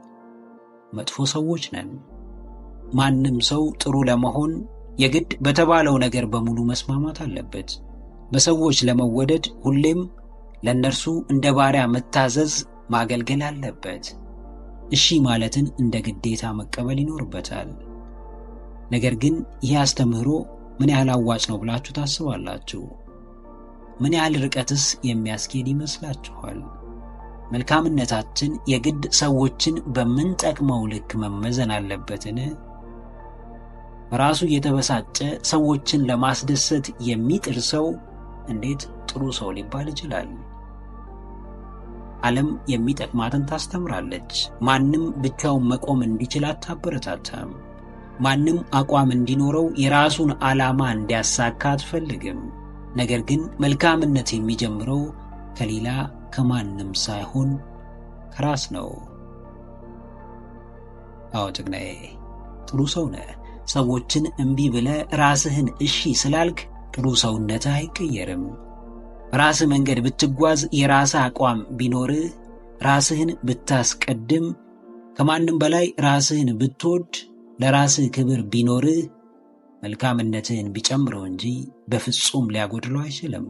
መጥፎ ሰዎች ነን። ማንም ሰው ጥሩ ለመሆን የግድ በተባለው ነገር በሙሉ መስማማት አለበት። በሰዎች ለመወደድ ሁሌም ለእነርሱ እንደ ባሪያ መታዘዝ፣ ማገልገል አለበት። እሺ ማለትን እንደ ግዴታ መቀበል ይኖርበታል። ነገር ግን ይህ አስተምህሮ ምን ያህል አዋጭ ነው ብላችሁ ታስባላችሁ? ምን ያህል ርቀትስ የሚያስኬድ ይመስላችኋል? መልካምነታችን የግድ ሰዎችን በምንጠቅመው ልክ መመዘን አለበትን? በራሱ የተበሳጨ ሰዎችን ለማስደሰት የሚጥር ሰው እንዴት ጥሩ ሰው ሊባል ይችላል? ዓለም የሚጠቅማትን ታስተምራለች። ማንም ብቻውን መቆም እንዲችል አታበረታታም። ማንም አቋም እንዲኖረው የራሱን ዓላማ እንዲያሳካ አትፈልግም። ነገር ግን መልካምነት የሚጀምረው ከሌላ ከማንም ሳይሆን ከራስ ነው። አዎ ጀግናዬ፣ ጥሩ ሰው ነህ። ሰዎችን እምቢ ብለህ ራስህን እሺ ስላልክ ጥሩ ሰውነትህ አይቀየርም። በራስህ መንገድ ብትጓዝ፣ የራስህ አቋም ቢኖርህ፣ ራስህን ብታስቀድም፣ ከማንም በላይ ራስህን ብትወድ፣ ለራስህ ክብር ቢኖርህ፣ መልካምነትህን ቢጨምረው እንጂ በፍጹም ሊያጎድለው አይችልም።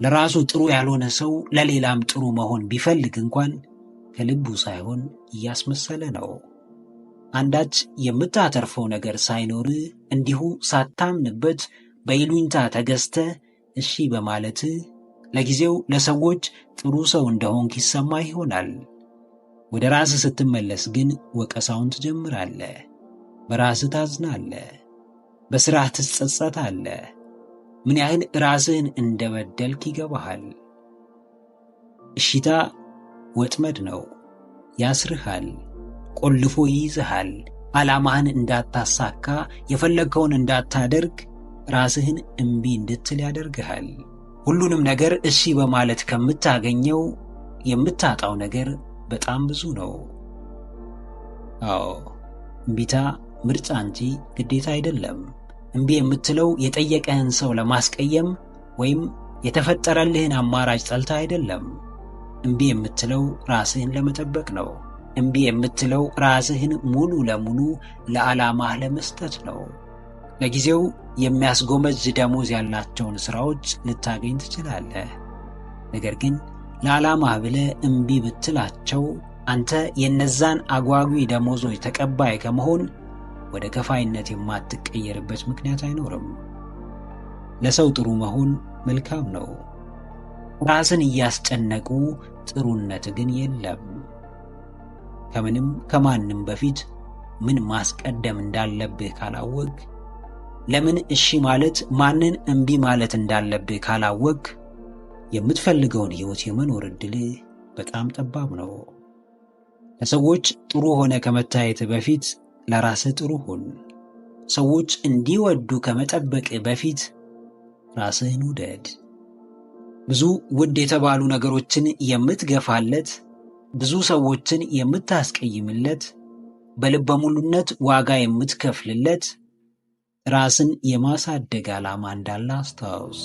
ለራሱ ጥሩ ያልሆነ ሰው ለሌላም ጥሩ መሆን ቢፈልግ እንኳን ከልቡ ሳይሆን እያስመሰለ ነው። አንዳች የምታተርፈው ነገር ሳይኖርህ እንዲሁ ሳታምንበት በይሉኝታ ተገዝተህ እሺ በማለትህ ለጊዜው ለሰዎች ጥሩ ሰው እንደሆንክ ይሰማህ ይሆናል። ወደ ራስህ ስትመለስ ግን ወቀሳውን ትጀምራለህ። በራስህ ታዝናለህ። በሥራህ ትጸጸታለህ። ምን ያህል ራስህን እንደበደልክ ይገባሃል። እሺታ ወጥመድ ነው። ያስርሃል፣ ቆልፎ ይይዝሃል። ዓላማህን እንዳታሳካ፣ የፈለግከውን እንዳታደርግ፣ ራስህን እምቢ እንድትል ያደርግሃል። ሁሉንም ነገር እሺ በማለት ከምታገኘው የምታጣው ነገር በጣም ብዙ ነው። አዎ፣ እምቢታ ምርጫ እንጂ ግዴታ አይደለም። እምቢ የምትለው የጠየቀህን ሰው ለማስቀየም ወይም የተፈጠረልህን አማራጭ ጠልታ አይደለም። እምቢ የምትለው ራስህን ለመጠበቅ ነው። እምቢ የምትለው ራስህን ሙሉ ለሙሉ ለዓላማህ ለመስጠት ነው። ለጊዜው የሚያስጎመጅ ደሞዝ ያላቸውን ሥራዎች ልታገኝ ትችላለህ። ነገር ግን ለዓላማህ ብለህ እምቢ ብትላቸው አንተ የነዛን አጓጊ ደሞዞች ተቀባይ ከመሆን ወደ ከፋይነት የማትቀየርበት ምክንያት አይኖርም። ለሰው ጥሩ መሆን መልካም ነው። ራስን እያስጨነቁ ጥሩነት ግን የለም። ከምንም ከማንም በፊት ምን ማስቀደም እንዳለብህ ካላወቅ፣ ለምን እሺ ማለት ማንን እምቢ ማለት እንዳለብህ ካላወቅ፣ የምትፈልገውን ሕይወት የመኖር ዕድልህ በጣም ጠባብ ነው። ለሰዎች ጥሩ ሆነ ከመታየት በፊት ለራስህ ጥሩ ሁን። ሰዎች እንዲወዱ ከመጠበቅ በፊት ራስህን ውደድ። ብዙ ውድ የተባሉ ነገሮችን የምትገፋለት፣ ብዙ ሰዎችን የምታስቀይምለት፣ በልበ ሙሉነት ዋጋ የምትከፍልለት ራስን የማሳደግ ዓላማ እንዳለ አስታውስ።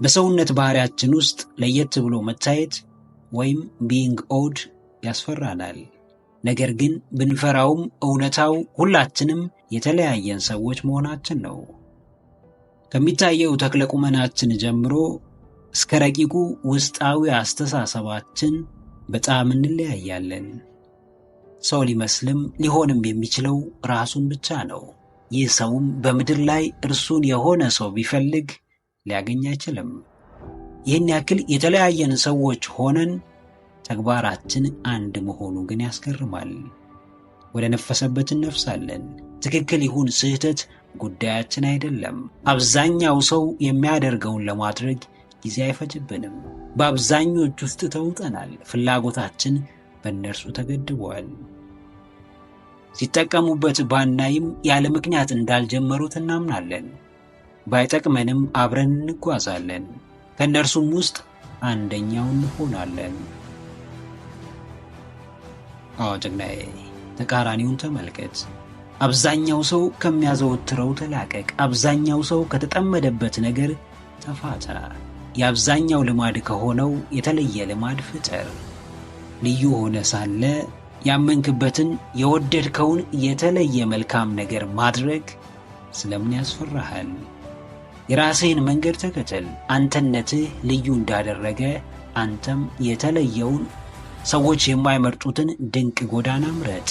በሰውነት ባህሪያችን ውስጥ ለየት ብሎ መታየት ወይም ቢንግ ኦድ ያስፈራናል። ነገር ግን ብንፈራውም እውነታው ሁላችንም የተለያየን ሰዎች መሆናችን ነው። ከሚታየው ተክለ ቁመናችን ጀምሮ እስከ ረቂቁ ውስጣዊ አስተሳሰባችን በጣም እንለያያለን። ሰው ሊመስልም ሊሆንም የሚችለው ራሱን ብቻ ነው። ይህ ሰውም በምድር ላይ እርሱን የሆነ ሰው ቢፈልግ ሊያገኝ አይችልም። ይህን ያክል የተለያየን ሰዎች ሆነን ተግባራችን አንድ መሆኑ ግን ያስገርማል። ወደ ነፈሰበት እነፍሳለን። ትክክል ይሁን ስህተት ጉዳያችን አይደለም። አብዛኛው ሰው የሚያደርገውን ለማድረግ ጊዜ አይፈጅብንም። በአብዛኞች ውስጥ ተውጠናል። ፍላጎታችን በእነርሱ ተገድቧል። ሲጠቀሙበት ባናይም ያለ ምክንያት እንዳልጀመሩት እናምናለን። ባይጠቅመንም አብረን እንጓዛለን። ከእነርሱም ውስጥ አንደኛው እንሆናለን። አዎ ጀግናዬ፣ ተቃራኒውን ተመልከት። አብዛኛው ሰው ከሚያዘወትረው ተላቀቅ። አብዛኛው ሰው ከተጠመደበት ነገር ተፋታ። የአብዛኛው ልማድ ከሆነው የተለየ ልማድ ፍጠር። ልዩ ሆነ ሳለ ያመንክበትን የወደድከውን የተለየ መልካም ነገር ማድረግ ስለምን ያስፈራሃል? የራስህን መንገድ ተከተል። አንተነትህ ልዩ እንዳደረገ አንተም የተለየውን ሰዎች የማይመርጡትን ድንቅ ጎዳና ምረጥ።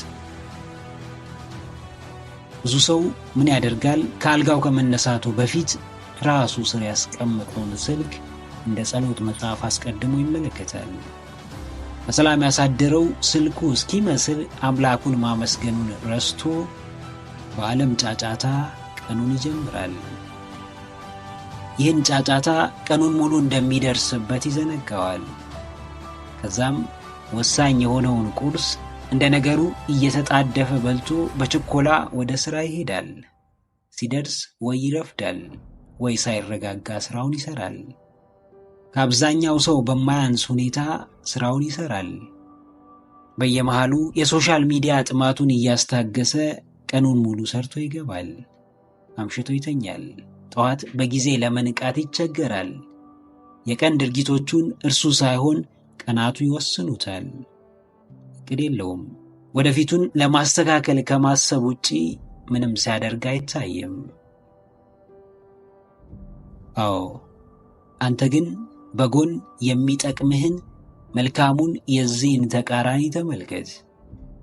ብዙ ሰው ምን ያደርጋል? ከአልጋው ከመነሳቱ በፊት ራሱ ስር ያስቀመጠውን ስልክ እንደ ጸሎት መጽሐፍ አስቀድሞ ይመለከታል። በሰላም ያሳደረው ስልኩ እስኪመስል አምላኩን ማመስገኑን ረስቶ በዓለም ጫጫታ ቀኑን ይጀምራል። ይህን ጫጫታ ቀኑን ሙሉ እንደሚደርስበት ይዘነጋዋል። ከዛም ወሳኝ የሆነውን ቁርስ እንደ ነገሩ እየተጣደፈ በልቶ በችኮላ ወደ ሥራ ይሄዳል። ሲደርስ ወይ ይረፍዳል ወይ ሳይረጋጋ ሥራውን ይሠራል። ከአብዛኛው ሰው በማያንስ ሁኔታ ሥራውን ይሠራል። በየመሃሉ የሶሻል ሚዲያ ጥማቱን እያስታገሰ ቀኑን ሙሉ ሰርቶ ይገባል። አምሽቶ ይተኛል። ጠዋት በጊዜ ለመንቃት ይቸገራል። የቀን ድርጊቶቹን እርሱ ሳይሆን ቀናቱ ይወስኑታል። እቅድ የለውም። ወደፊቱን ለማስተካከል ከማሰብ ውጪ ምንም ሲያደርግ አይታይም። አዎ፣ አንተ ግን በጎን የሚጠቅምህን መልካሙን የዚህን ተቃራኒ ተመልከት።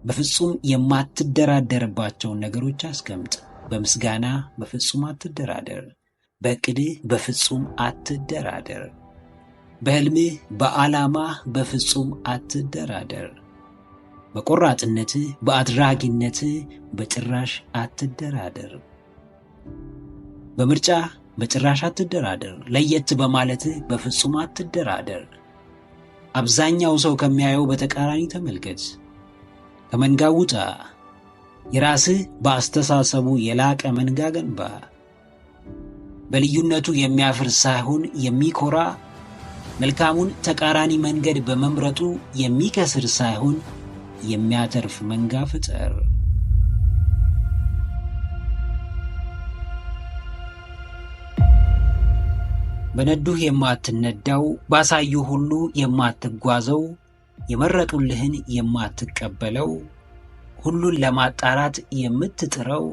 በፍጹም የማትደራደርባቸውን ነገሮች አስቀምጥ። በምስጋና በፍጹም አትደራደር። በዕቅድህ በፍጹም አትደራደር። በሕልምህ በዓላማህ በፍጹም አትደራደር። በቆራጥነትህ በአድራጊነትህ በጭራሽ አትደራደር። በምርጫ በጭራሽ አትደራደር። ለየት በማለትህ በፍጹም አትደራደር። አብዛኛው ሰው ከሚያየው በተቃራኒ ተመልከት። ከመንጋው ውጣ። የራስህ በአስተሳሰቡ የላቀ መንጋ ገንባ። በልዩነቱ የሚያፍር ሳይሆን የሚኮራ፣ መልካሙን ተቃራኒ መንገድ በመምረጡ የሚከስር ሳይሆን የሚያተርፍ መንጋ ፍጠር። በነዱህ የማትነዳው፣ ባሳዩ ሁሉ የማትጓዘው፣ የመረጡልህን የማትቀበለው፣ ሁሉን ለማጣራት የምትጥረው፣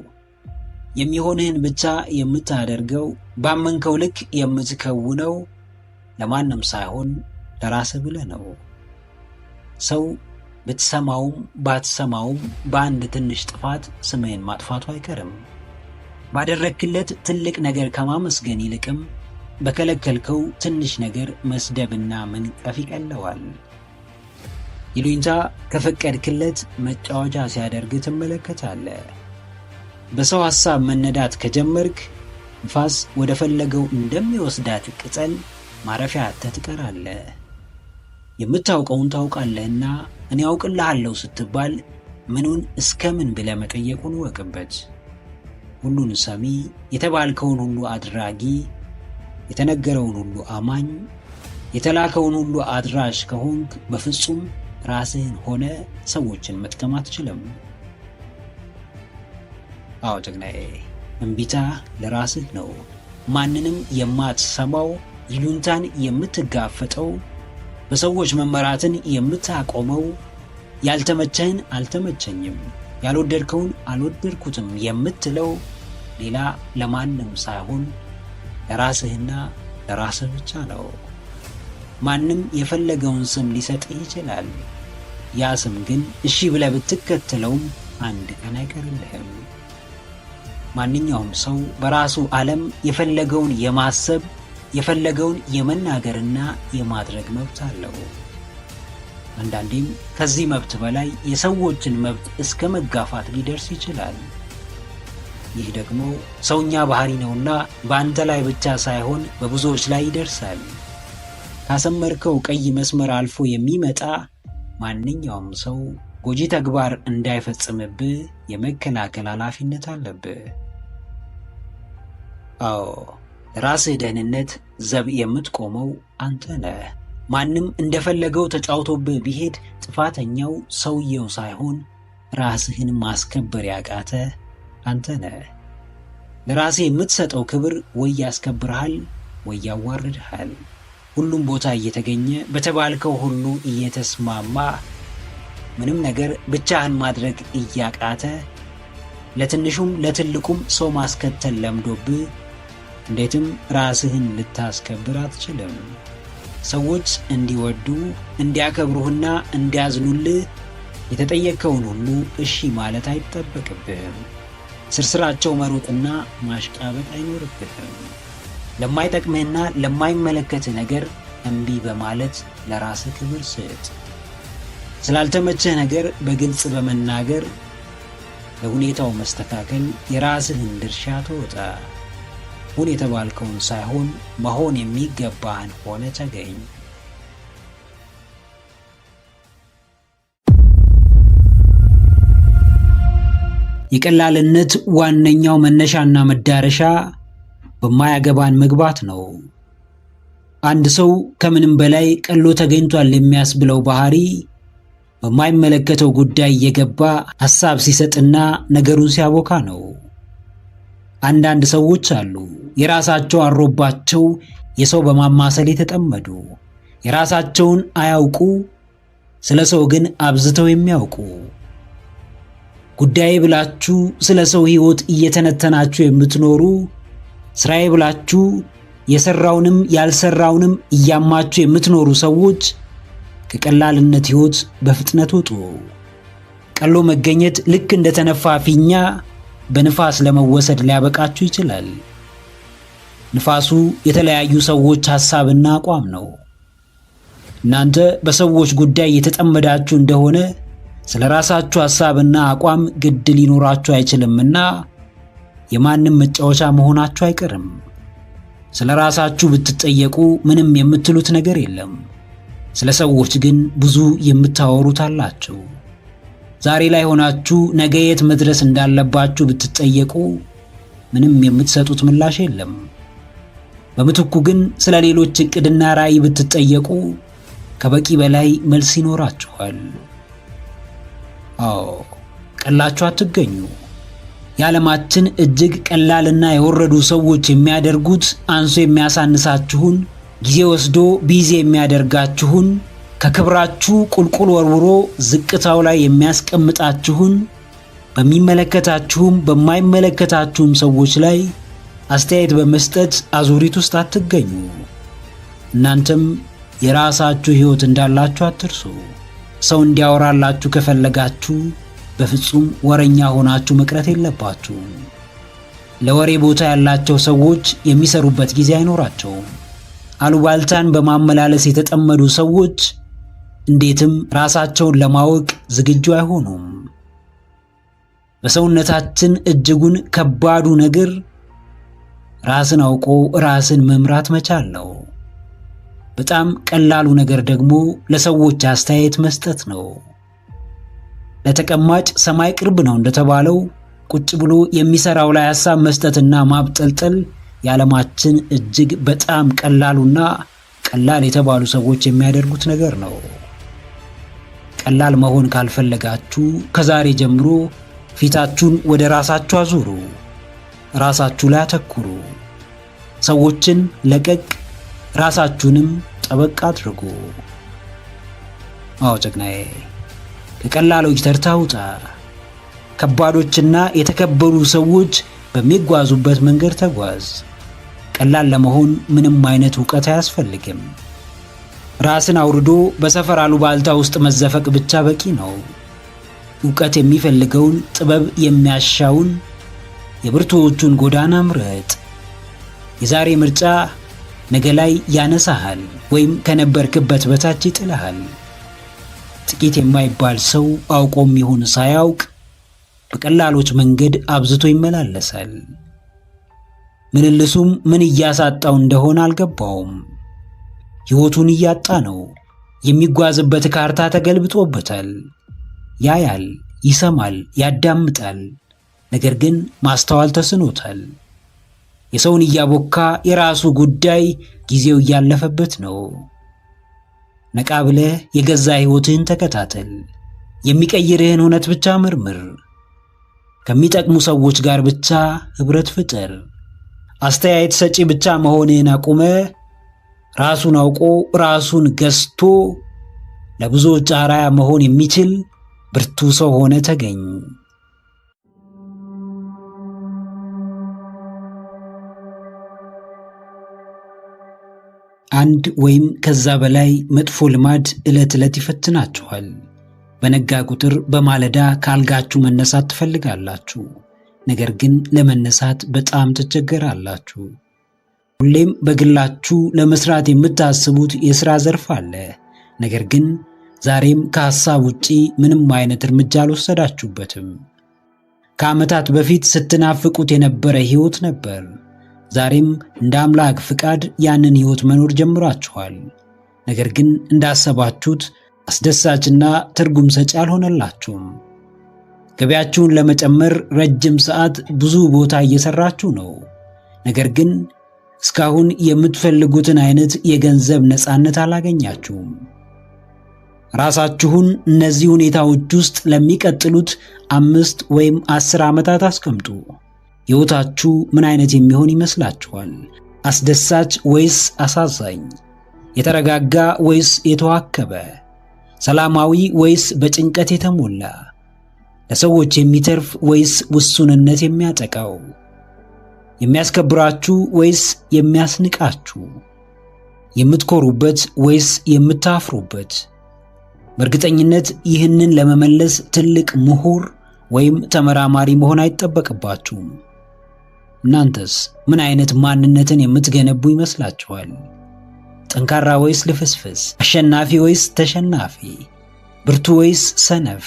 የሚሆንህን ብቻ የምታደርገው፣ ባመንከው ልክ የምትከውነው፣ ለማንም ሳይሆን ለራስህ ብለህ ነው። ሰው ብትሰማውም ባትሰማውም በአንድ ትንሽ ጥፋት ስምህን ማጥፋቱ አይቀርም። ባደረግክለት ትልቅ ነገር ከማመስገን ይልቅም በከለከልከው ትንሽ ነገር መስደብና መንቀፍ ይቀለዋል። ይሉኝታ ከፈቀድክለት መጫወቻ ሲያደርግ ትመለከታለህ። በሰው ሐሳብ መነዳት ከጀመርክ ንፋስ ወደ ፈለገው እንደሚወስዳት ቅጠል ማረፊያ አጥተህ ትቀራለህ። የምታውቀውን ታውቃለህና እኔ አውቅልሃለሁ ስትባል ምኑን እስከ ምን ብለህ መጠየቁን ወቅበት። ሁሉን ሰሚ፣ የተባልከውን ሁሉ አድራጊ፣ የተነገረውን ሁሉ አማኝ፣ የተላከውን ሁሉ አድራሽ ከሆንክ በፍጹም ራስህን ሆነ ሰዎችን መጥቀም አትችልም። አዎ ጀግናዬ፣ እምቢታ ለራስህ ነው። ማንንም የማትሰማው፣ ይሉንታን የምትጋፈጠው፣ በሰዎች መመራትን የምታቆመው፣ ያልተመቸህን አልተመቸኝም፣ ያልወደድከውን አልወደድኩትም የምትለው ሌላ ለማንም ሳይሆን ለራስህና ለራስህ ብቻ ነው። ማንም የፈለገውን ስም ሊሰጥህ ይችላል። ያ ስም ግን እሺ ብለህ ብትከተለውም አንድ ቀን አይቀርልህም። ማንኛውም ሰው በራሱ ዓለም የፈለገውን የማሰብ የፈለገውን የመናገርና የማድረግ መብት አለው። አንዳንዴም ከዚህ መብት በላይ የሰዎችን መብት እስከ መጋፋት ሊደርስ ይችላል። ይህ ደግሞ ሰውኛ ባህሪ ነውና በአንተ ላይ ብቻ ሳይሆን በብዙዎች ላይ ይደርሳል። ካሰመርከው ቀይ መስመር አልፎ የሚመጣ ማንኛውም ሰው ጎጂ ተግባር እንዳይፈጽምብህ የመከላከል ኃላፊነት አለብህ። አዎ፣ ለራስህ ደህንነት ዘብ የምትቆመው አንተ ነህ። ማንም እንደፈለገው ተጫውቶብህ ቢሄድ ጥፋተኛው ሰውየው ሳይሆን ራስህን ማስከበር ያቃተ አንተ ነህ። ለራስህ የምትሰጠው ክብር ወይ ያስከብርሃል ወይ ያዋርድሃል። ሁሉም ቦታ እየተገኘ በተባልከው ሁሉ እየተስማማ ምንም ነገር ብቻህን ማድረግ እያቃተ ለትንሹም ለትልቁም ሰው ማስከተል ለምዶብህ እንዴትም ራስህን ልታስከብር አትችልም። ሰዎች እንዲወዱ እንዲያከብሩህና እንዲያዝኑልህ የተጠየቀውን ሁሉ እሺ ማለት አይጠበቅብህም። ስርስራቸው መሮጥና ማሽቃበጥ አይኖርብህም። ለማይጠቅምህና ለማይመለከትህ ነገር እምቢ በማለት ለራስህ ክብር ስጥ። ስላልተመቸህ ነገር በግልጽ በመናገር ለሁኔታው መስተካከል የራስህን ድርሻ ተወጣ። ሁን የተባልከውን ሳይሆን መሆን የሚገባህን ሆነ ተገኝ። የቀላልነት ዋነኛው መነሻና መዳረሻ በማያገባን መግባት ነው። አንድ ሰው ከምንም በላይ ቀሎ ተገኝቷል የሚያስብለው ባህሪ በማይመለከተው ጉዳይ እየገባ ሐሳብ ሲሰጥና ነገሩን ሲያቦካ ነው። አንዳንድ ሰዎች አሉ የራሳቸው አሮባቸው የሰው በማማሰል የተጠመዱ፣ የራሳቸውን አያውቁ ስለ ሰው ግን አብዝተው የሚያውቁ። ጉዳይ ብላችሁ ስለ ሰው ሕይወት እየተነተናችሁ የምትኖሩ፣ ስራዬ ብላችሁ የሰራውንም ያልሰራውንም እያማችሁ የምትኖሩ ሰዎች ከቀላልነት ሕይወት በፍጥነት ውጡ። ቀሎ መገኘት ልክ እንደተነፋ ፊኛ በንፋስ ለመወሰድ ሊያበቃችሁ ይችላል። ንፋሱ የተለያዩ ሰዎች ሐሳብና አቋም ነው። እናንተ በሰዎች ጉዳይ የተጠመዳችሁ እንደሆነ ስለ ራሳችሁ ሐሳብና አቋም ግድ ሊኖራችሁ አይችልምና የማንም መጫወቻ መሆናችሁ አይቀርም። ስለ ራሳችሁ ብትጠየቁ ምንም የምትሉት ነገር የለም። ስለ ሰዎች ግን ብዙ የምታወሩት አላችሁ። ዛሬ ላይ ሆናችሁ ነገ የት መድረስ እንዳለባችሁ ብትጠየቁ ምንም የምትሰጡት ምላሽ የለም። በምትኩ ግን ስለ ሌሎች ዕቅድና ራዕይ ብትጠየቁ ከበቂ በላይ መልስ ይኖራችኋል። አዎ፣ ቀላችሁ አትገኙ። የዓለማችን እጅግ ቀላልና የወረዱ ሰዎች የሚያደርጉት አንሶ የሚያሳንሳችሁን፣ ጊዜ ወስዶ ቢዚ የሚያደርጋችሁን፣ ከክብራችሁ ቁልቁል ወርውሮ ዝቅታው ላይ የሚያስቀምጣችሁን፣ በሚመለከታችሁም በማይመለከታችሁም ሰዎች ላይ አስተያየት በመስጠት አዙሪት ውስጥ አትገኙ። እናንተም የራሳችሁ ሕይወት እንዳላችሁ አትርሱ። ሰው እንዲያወራላችሁ ከፈለጋችሁ በፍጹም ወረኛ ሆናችሁ መቅረት የለባችሁም። ለወሬ ቦታ ያላቸው ሰዎች የሚሰሩበት ጊዜ አይኖራቸውም። አሉባልታን በማመላለስ የተጠመዱ ሰዎች እንዴትም ራሳቸውን ለማወቅ ዝግጁ አይሆኑም። በሰውነታችን እጅጉን ከባዱ ነገር ራስን አውቆ ራስን መምራት መቻል ነው። በጣም ቀላሉ ነገር ደግሞ ለሰዎች አስተያየት መስጠት ነው። ለተቀማጭ ሰማይ ቅርብ ነው እንደተባለው ቁጭ ብሎ የሚሰራው ላይ ሐሳብ መስጠትና ማብጠልጠል የዓለማችን እጅግ በጣም ቀላሉና ቀላል የተባሉ ሰዎች የሚያደርጉት ነገር ነው። ቀላል መሆን ካልፈለጋችሁ ከዛሬ ጀምሮ ፊታችሁን ወደ ራሳችሁ አዙሩ። ራሳችሁ ላይ አተኩሩ። ሰዎችን ለቀቅ፣ ራሳችሁንም ጠበቅ አድርጉ። አዎ ጀግናዬ፣ ከቀላሎች ተርታ ውጣ። ከባዶችና የተከበሩ ሰዎች በሚጓዙበት መንገድ ተጓዝ። ቀላል ለመሆን ምንም አይነት ዕውቀት አያስፈልግም። ራስን አውርዶ በሰፈር አሉባልታ ውስጥ መዘፈቅ ብቻ በቂ ነው። ዕውቀት የሚፈልገውን፣ ጥበብ የሚያሻውን የብርቱዎቹን ጎዳና ምረጥ። የዛሬ ምርጫ ነገ ላይ ያነሳሃል ወይም ከነበርክበት በታች ይጥልሃል። ጥቂት የማይባል ሰው አውቆም ይሁን ሳያውቅ በቀላሎች መንገድ አብዝቶ ይመላለሳል። ምልልሱም ምን እያሳጣው እንደሆነ አልገባውም። ሕይወቱን እያጣ ነው። የሚጓዝበት ካርታ ተገልብጦበታል። ያያል፣ ይሰማል፣ ያዳምጣል። ነገር ግን ማስተዋል ተስኖታል። የሰውን እያቦካ የራሱ ጉዳይ ጊዜው እያለፈበት ነው። ነቃ ብለህ የገዛ ሕይወትህን ተከታተል። የሚቀይርህን እውነት ብቻ መርምር። ከሚጠቅሙ ሰዎች ጋር ብቻ ኅብረት ፍጠር። አስተያየት ሰጪ ብቻ መሆንህን አቁመ ራሱን አውቆ ራሱን ገዝቶ ለብዙዎች አርአያ መሆን የሚችል ብርቱ ሰው ሆነ ተገኝ። አንድ ወይም ከዛ በላይ መጥፎ ልማድ ዕለት ዕለት ይፈትናችኋል። በነጋ ቁጥር በማለዳ ካልጋችሁ መነሳት ትፈልጋላችሁ። ነገር ግን ለመነሳት በጣም ትቸገራላችሁ። ሁሌም በግላችሁ ለመስራት የምታስቡት የሥራ ዘርፍ አለ። ነገር ግን ዛሬም ከሐሳብ ውጪ ምንም አይነት እርምጃ አልወሰዳችሁበትም። ከዓመታት በፊት ስትናፍቁት የነበረ ሕይወት ነበር። ዛሬም እንደ አምላክ ፍቃድ ያንን ሕይወት መኖር ጀምራችኋል። ነገር ግን እንዳሰባችሁት አስደሳችና ትርጉም ሰጪ አልሆነላችሁም። ገቢያችሁን ለመጨመር ረጅም ሰዓት ብዙ ቦታ እየሰራችሁ ነው። ነገር ግን እስካሁን የምትፈልጉትን አይነት የገንዘብ ነፃነት አላገኛችሁም። ራሳችሁን እነዚህ ሁኔታዎች ውስጥ ለሚቀጥሉት 5 ወይም 10 ዓመታት አስቀምጡ። ሕይወታችሁ ምን አይነት የሚሆን ይመስላችኋል? አስደሳች ወይስ አሳዛኝ? የተረጋጋ ወይስ የተዋከበ? ሰላማዊ ወይስ በጭንቀት የተሞላ? ለሰዎች የሚተርፍ ወይስ ውሱንነት የሚያጠቃው? የሚያስከብራችሁ ወይስ የሚያስንቃችሁ? የምትኮሩበት ወይስ የምታፍሩበት? በእርግጠኝነት ይህንን ለመመለስ ትልቅ ምሁር ወይም ተመራማሪ መሆን አይጠበቅባችሁም። እናንተስ ምን አይነት ማንነትን የምትገነቡ ይመስላችኋል? ጠንካራ ወይስ ልፍስፍስ? አሸናፊ ወይስ ተሸናፊ? ብርቱ ወይስ ሰነፍ?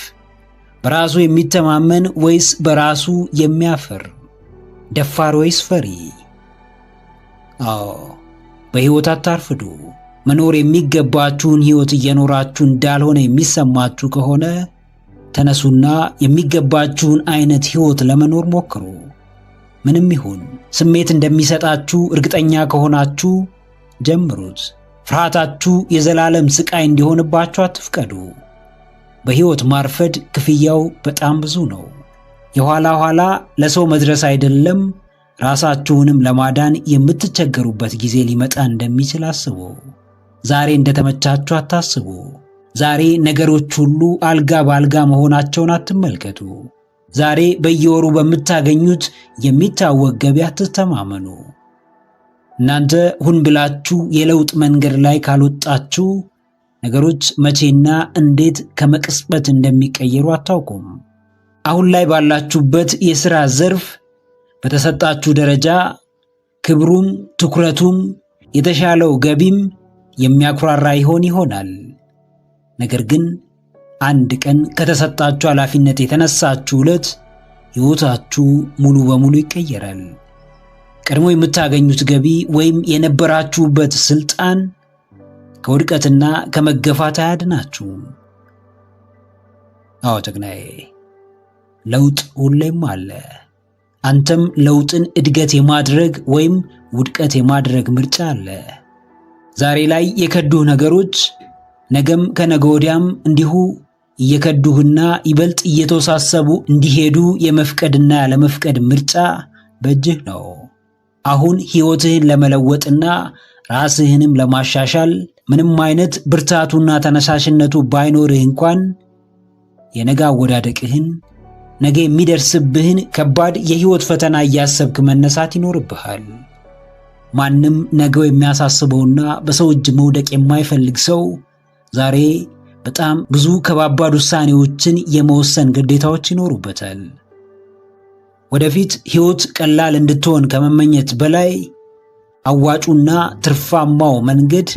በራሱ የሚተማመን ወይስ በራሱ የሚያፍር? ደፋር ወይስ ፈሪ? አዎ፣ በሕይወት አታርፍዱ። መኖር የሚገባችሁን ሕይወት እየኖራችሁ እንዳልሆነ የሚሰማችሁ ከሆነ ተነሱና የሚገባችሁን አይነት ሕይወት ለመኖር ሞክሩ። ምንም ይሁን ስሜት እንደሚሰጣችሁ እርግጠኛ ከሆናችሁ ጀምሩት። ፍርሃታችሁ የዘላለም ስቃይ እንዲሆንባችሁ አትፍቀዱ። በሕይወት ማርፈድ ክፍያው በጣም ብዙ ነው። የኋላ ኋላ ለሰው መድረስ አይደለም ራሳችሁንም ለማዳን የምትቸገሩበት ጊዜ ሊመጣ እንደሚችል አስቡ። ዛሬ እንደተመቻችሁ አታስቡ። ዛሬ ነገሮች ሁሉ አልጋ በአልጋ መሆናቸውን አትመልከቱ። ዛሬ በየወሩ በምታገኙት የሚታወቅ ገቢ አትተማመኑ። እናንተ ሁን ብላችሁ የለውጥ መንገድ ላይ ካልወጣችሁ ነገሮች መቼና እንዴት ከመቅጽበት እንደሚቀየሩ አታውቁም። አሁን ላይ ባላችሁበት የሥራ ዘርፍ በተሰጣችሁ ደረጃ ክብሩም ትኩረቱም የተሻለው ገቢም የሚያኩራራ ይሆናል። ነገር ግን አንድ ቀን ከተሰጣችሁ ኃላፊነት የተነሳችሁ ዕለት ሕይወታችሁ ሙሉ በሙሉ ይቀየራል። ቀድሞ የምታገኙት ገቢ ወይም የነበራችሁበት ስልጣን ከውድቀትና ከመገፋት አያድናችሁም። አዎ ጀግናዬ፣ ለውጥ ሁሌም አለ። አንተም ለውጥን እድገት የማድረግ ወይም ውድቀት የማድረግ ምርጫ አለ። ዛሬ ላይ የከዱህ ነገሮች ነገም ከነገ ወዲያም እንዲሁ እየከዱህና ይበልጥ እየተወሳሰቡ እንዲሄዱ የመፍቀድና ያለመፍቀድ ምርጫ በእጅህ ነው። አሁን ሕይወትህን ለመለወጥና ራስህንም ለማሻሻል ምንም አይነት ብርታቱና ተነሳሽነቱ ባይኖርህ እንኳን የነገ አወዳደቅህን፣ ነገ የሚደርስብህን ከባድ የሕይወት ፈተና እያሰብክ መነሳት ይኖርብሃል። ማንም ነገው የሚያሳስበውና በሰው እጅ መውደቅ የማይፈልግ ሰው ዛሬ በጣም ብዙ ከባባድ ውሳኔዎችን የመወሰን ግዴታዎች ይኖሩበታል። ወደፊት ሕይወት ቀላል እንድትሆን ከመመኘት በላይ አዋጩና ትርፋማው መንገድ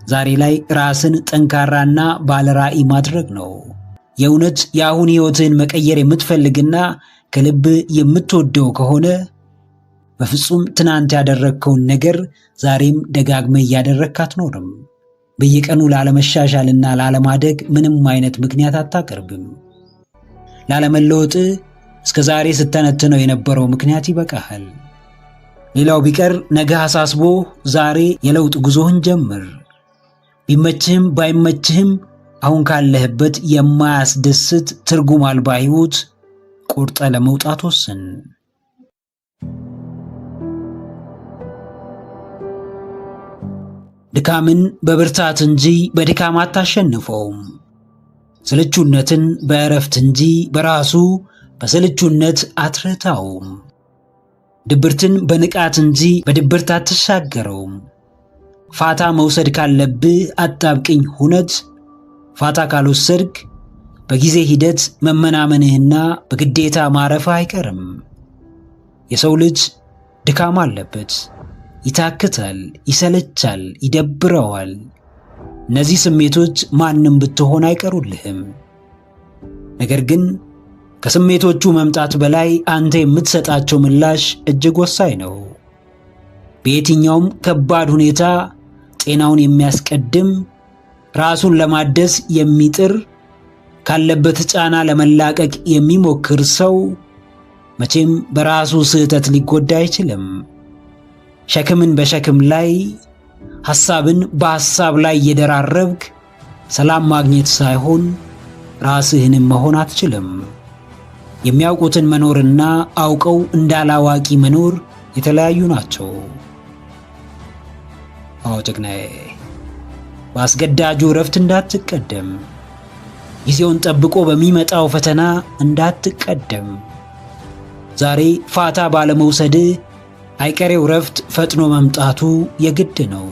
ዛሬ ላይ ራስን ጠንካራና ባለራዕይ ማድረግ ነው። የእውነት የአሁን ሕይወትን መቀየር የምትፈልግና ከልብ የምትወደው ከሆነ በፍጹም ትናንት ያደረግከውን ነገር ዛሬም ደጋግመህ እያደረግክ አትኖርም። በየቀኑ ላለመሻሻልና ላለማደግ ምንም አይነት ምክንያት አታቀርብም። ላለመለወጥ እስከ ዛሬ ስተነትነው የነበረው ምክንያት ይበቃሃል። ሌላው ቢቀር ነገ አሳስቦ ዛሬ የለውጥ ጉዞህን ጀምር። ቢመችህም ባይመችህም አሁን ካለህበት የማያስደስት ትርጉም አልባ ሕይወት ቆርጠ ለመውጣት ወስን። ድካምን በብርታት እንጂ በድካም አታሸንፈውም። ስልቹነትን በእረፍት እንጂ በራሱ በስልቹነት አትረታውም። ድብርትን በንቃት እንጂ በድብርት አትሻገረውም። ፋታ መውሰድ ካለብህ አጣብቅኝ ሁነት ፋታ ካልወሰድክ በጊዜ ሂደት መመናመንህና በግዴታ ማረፍህ አይቀርም። የሰው ልጅ ድካም አለበት። ይታክታል፣ ይሰለቻል፣ ይደብረዋል። እነዚህ ስሜቶች ማንም ብትሆን አይቀሩልህም። ነገር ግን ከስሜቶቹ መምጣት በላይ አንተ የምትሰጣቸው ምላሽ እጅግ ወሳኝ ነው። በየትኛውም ከባድ ሁኔታ ጤናውን የሚያስቀድም፣ ራሱን ለማደስ የሚጥር፣ ካለበት ጫና ለመላቀቅ የሚሞክር ሰው መቼም በራሱ ስህተት ሊጎዳ አይችልም። ሸክምን በሸክም ላይ፣ ሐሳብን በሐሳብ ላይ እየደራረብክ ሰላም ማግኘት ሳይሆን ራስህንም መሆን አትችልም። የሚያውቁትን መኖርና አውቀው እንዳላዋቂ መኖር የተለያዩ ናቸው። አዎ ጀግናዬ፣ በአስገዳጁ እረፍት እንዳትቀደም፣ ጊዜውን ጠብቆ በሚመጣው ፈተና እንዳትቀደም። ዛሬ ፋታ ባለመውሰድ አይቀሬው እረፍት ፈጥኖ መምጣቱ የግድ ነው።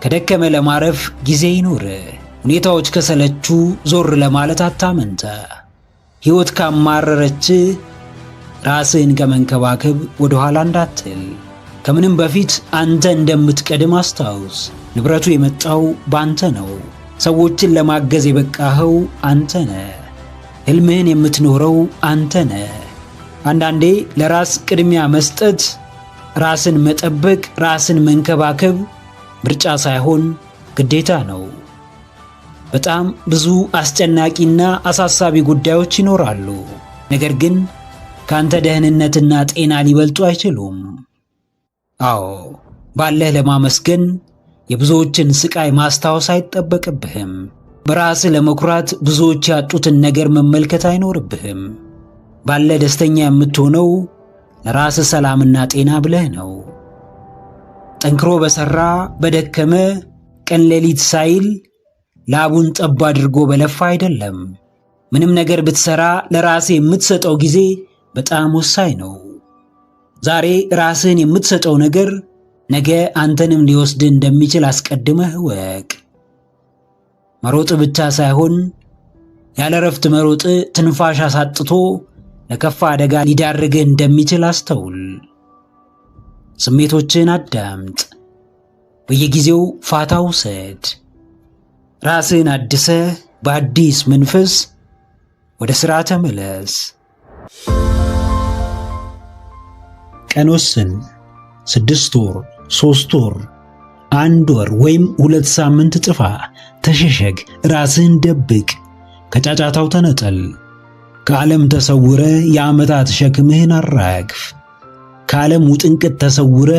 ከደከመ ለማረፍ ጊዜ ይኑር። ሁኔታዎች ከሰለቹ ዞር ለማለት አታመንታ። ሕይወት ካማረረች ራስህን ከመንከባከብ ወደ ኋላ እንዳትል። ከምንም በፊት አንተ እንደምትቀድም አስታውስ። ንብረቱ የመጣው ባንተ ነው። ሰዎችን ለማገዝ የበቃኸው አንተ ነህ። ሕልምህን የምትኖረው አንተ ነህ። አንዳንዴ ለራስ ቅድሚያ መስጠት፣ ራስን መጠበቅ፣ ራስን መንከባከብ ምርጫ ሳይሆን ግዴታ ነው። በጣም ብዙ አስጨናቂና አሳሳቢ ጉዳዮች ይኖራሉ። ነገር ግን ካንተ ደህንነትና ጤና ሊበልጡ አይችሉም። አዎ፣ ባለህ ለማመስገን የብዙዎችን ስቃይ ማስታወስ አይጠበቅብህም። በራስህ ለመኩራት ብዙዎች ያጡትን ነገር መመልከት አይኖርብህም። ባለ ደስተኛ የምትሆነው ለራስህ ሰላምና ጤና ብለህ ነው። ጠንክሮ በሰራ በደከመ ቀን ሌሊት ሳይል ላቡን ጠብ አድርጎ በለፋ አይደለም። ምንም ነገር ብትሰራ ለራስህ የምትሰጠው ጊዜ በጣም ወሳኝ ነው። ዛሬ ራስህን የምትሰጠው ነገር ነገ አንተንም ሊወስድ እንደሚችል አስቀድመህ እወቅ። መሮጥ ብቻ ሳይሆን ያለ ረፍት መሮጥ ትንፋሽ አሳጥቶ ለከፋ አደጋ ሊዳርግህ እንደሚችል አስተውል። ስሜቶችን አዳምጥ። በየጊዜው ፋታ ውሰድ። ራስህን አድሰህ በአዲስ መንፈስ ወደ ሥራ ተመለስ። ቀን ወስን። 6 ወር፣ 3 ወር፣ 1 ወር ወይም 2 ሳምንት ጥፋ። ተሸሸግ። ራስህን ደብቅ። ከጫጫታው ተነጠል። ከዓለም ተሰውረ የዓመታት ሸክምህን አራግፍ። ከዓለም ውጥንቅጥ ተሰውረ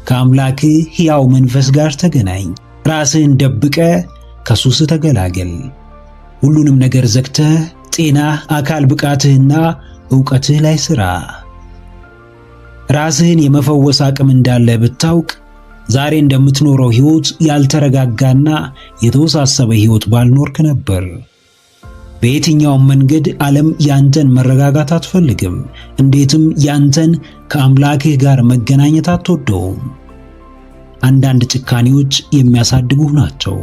ከአምላክህ ሕያው መንፈስ ጋር ተገናኝ። ራስህን ደብቀ ከሱስ ተገላገል። ሁሉንም ነገር ዘግተህ ጤናህ፣ አካል ብቃትህና ዕውቀትህ ላይ ሥራ። ራስህን የመፈወስ አቅም እንዳለ ብታውቅ ዛሬ እንደምትኖረው ሕይወት ያልተረጋጋና የተወሳሰበ ሕይወት ባልኖርክ ነበር። በየትኛውም መንገድ ዓለም ያንተን መረጋጋት አትፈልግም። እንዴትም ያንተን ከአምላክህ ጋር መገናኘት አትወደውም። አንዳንድ ጭካኔዎች የሚያሳድጉህ ናቸው።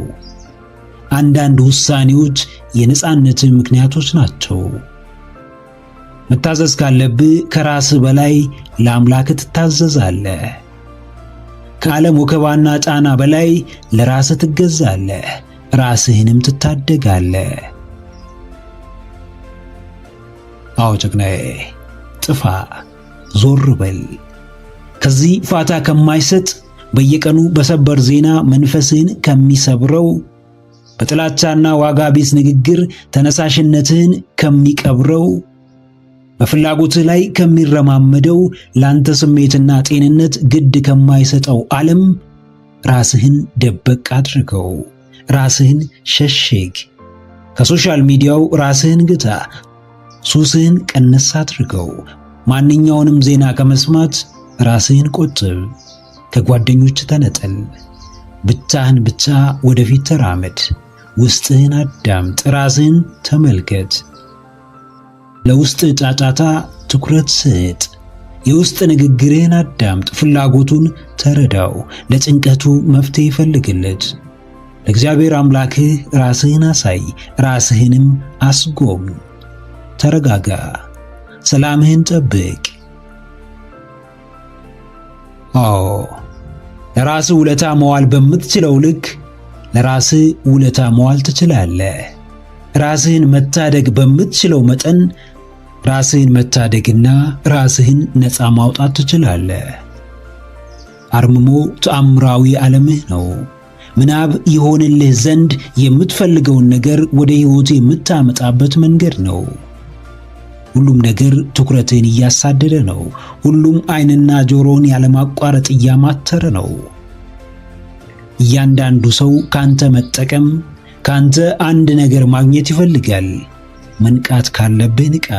አንዳንድ ውሳኔዎች የነጻነትህ ምክንያቶች ናቸው። መታዘዝ ካለብህ ከራስህ በላይ ለአምላክህ ትታዘዛለህ። ከዓለም ወከባና ጫና በላይ ለራስህ ትገዛለህ፣ ራስህንም ትታደጋለህ። አዎ ጀግናዬ፣ ጥፋ፣ ዞር በል። ከዚህ ፋታ ከማይሰጥ በየቀኑ በሰበር ዜና መንፈስህን ከሚሰብረው በጥላቻና ዋጋ ቢስ ንግግር ተነሳሽነትህን ከሚቀብረው በፍላጎትህ ላይ ከሚረማመደው ላንተ ስሜትና ጤንነት ግድ ከማይሰጠው ዓለም ራስህን ደበቅ አድርገው። ራስህን ሸሽግ። ከሶሻል ሚዲያው ራስህን ግታ። ሱስህን ቀነስ አድርገው። ማንኛውንም ዜና ከመስማት ራስህን ቆጥብ። ከጓደኞች ተነጠል። ብቻህን ብቻ ወደፊት ተራመድ። ውስጥህን አዳምጥ። ራስህን ተመልከት። ለውስጥ ጫጫታ ትኩረት ስጥ። የውስጥ ንግግርህን አዳምጥ። ፍላጎቱን ተረዳው። ለጭንቀቱ መፍትሄ ይፈልግለት። ለእግዚአብሔር አምላክህ ራስህን አሳይ። ራስህንም አስጎም። ተረጋጋ። ሰላምህን ጠብቅ። አዎ፣ ለራስህ ውለታ መዋል በምትችለው ልክ ለራስህ ውለታ መዋል ትችላለህ። ራስህን መታደግ በምትችለው መጠን ራስህን መታደግና ራስህን ነፃ ማውጣት ትችላለህ። አርምሞ ተአምራዊ ዓለምህ ነው። ምናብ ይሆንልህ ዘንድ የምትፈልገውን ነገር ወደ ሕይወት የምታመጣበት መንገድ ነው። ሁሉም ነገር ትኩረትህን እያሳደደ ነው። ሁሉም ዓይንና ጆሮን ያለማቋረጥ እያማተረ ነው። እያንዳንዱ ሰው ካንተ መጠቀም፣ ካንተ አንድ ነገር ማግኘት ይፈልጋል። መንቃት ካለብህ ንቃ።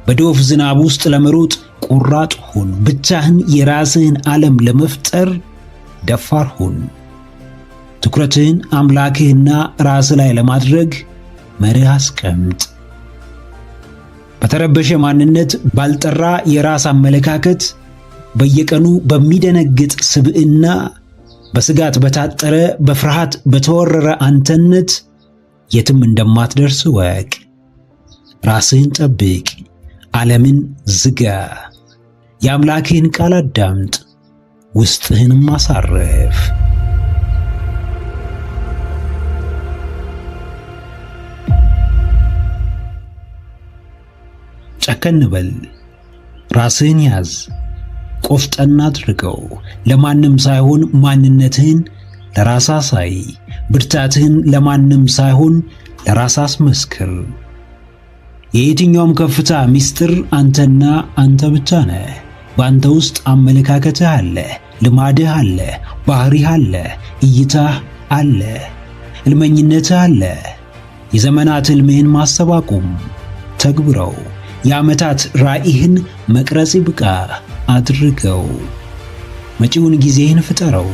በዶፍ ዝናብ ውስጥ ለመሮጥ ቆራጥ ሁን። ብቻህን የራስህን ዓለም ለመፍጠር ደፋር ሁን። ትኩረትህን አምላክህና ራስህ ላይ ለማድረግ መርህ አስቀምጥ። በተረበሸ ማንነት፣ ባልጠራ የራስ አመለካከት፣ በየቀኑ በሚደነግጥ ስብዕና፣ በስጋት በታጠረ በፍርሃት በተወረረ አንተነት የትም እንደማትደርስ ወቅ። ራስህን ጠብቅ። ዓለምን ዝጋ። የአምላክህን ቃል አዳምጥ። ውስጥህንም አሳርፍ። ጨከን በል። ራስህን ያዝ። ቆፍጠን አድርገው። ለማንም ሳይሆን ማንነትህን ለራስህ አሳይ። ብርታትህን ለማንም ሳይሆን ለራስህ አስመስክር። የየትኛውም ከፍታ ምስጢር አንተና አንተ ብቻ ነህ። በአንተ ውስጥ አመለካከትህ አለ፣ ልማድህ አለ፣ ባህሪህ አለ፣ እይታህ አለ፣ ሕልመኝነትህ አለ። የዘመናት ሕልምህን ማሰብ አቁም፣ ተግብረው። የዓመታት ራዕይህን መቅረጽ ይብቃ፣ አድርገው። መጪውን ጊዜህን ፍጠረው።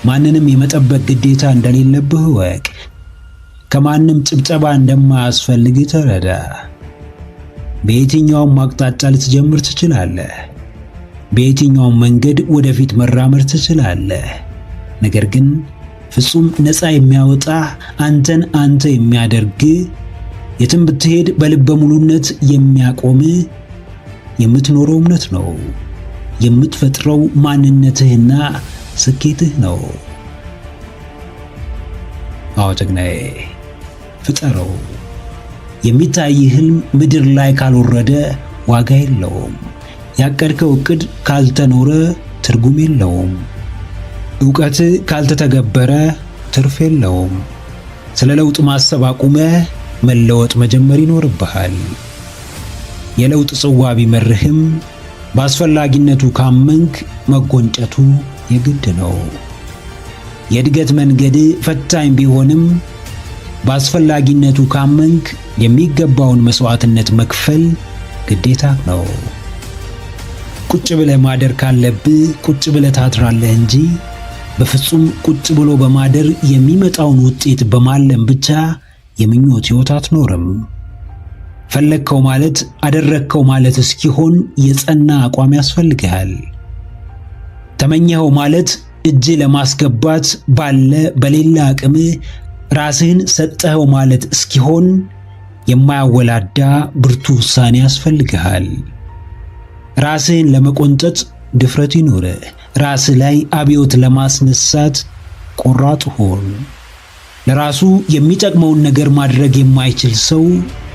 ማንንም የመጠበቅ ግዴታ እንደሌለብህ እወቅ። ከማንም ጭብጨባ እንደማያስፈልግ ተረዳ። በየትኛውም አቅጣጫ ልትጀምር ትችላለህ። በየትኛውም መንገድ ወደፊት መራመድ ትችላለህ። ነገር ግን ፍጹም ነፃ የሚያወጣ አንተን አንተ የሚያደርግ የትም ብትሄድ በልበ ሙሉነት የሚያቆም የምትኖረው እምነት ነው። የምትፈጥረው ማንነትህና ስኬትህ ነው። አዎ ጀግናዬ፣ ፍጠረው። የሚታይ ህልም ምድር ላይ ካልወረደ ዋጋ የለውም። ያቀድከው ዕቅድ ካልተኖረ ትርጉም የለውም። ዕውቀት ካልተተገበረ ትርፍ የለውም። ስለ ለውጥ ማሰብ አቁመህ መለወጥ መጀመር ይኖርብሃል። የለውጥ ጽዋ ቢመርህም በአስፈላጊነቱ ካመንክ መጎንጨቱ የግድ ነው። የእድገት መንገድ ፈታኝ ቢሆንም በአስፈላጊነቱ ካመንክ የሚገባውን መስዋዕትነት መክፈል ግዴታ ነው። ቁጭ ብለህ ማደር ካለብህ ቁጭ ብለህ ታድራለህ እንጂ በፍጹም ቁጭ ብሎ በማደር የሚመጣውን ውጤት በማለም ብቻ የምኞት ሕይወት አትኖርም። ፈለግከው ማለት አደረግከው ማለት እስኪሆን የጸና አቋም ያስፈልግሃል። ተመኘኸው ማለት እጅ ለማስገባት ባለ በሌላ አቅም ራስህን ሰጠኸው ማለት እስኪሆን የማያወላዳ ብርቱ ውሳኔ ያስፈልግሃል። ራስህን ለመቆንጠጥ ድፍረት ይኑርህ። ራስህ ላይ አብዮት ለማስነሳት ቆራጥ ሁን። ለራሱ የሚጠቅመውን ነገር ማድረግ የማይችል ሰው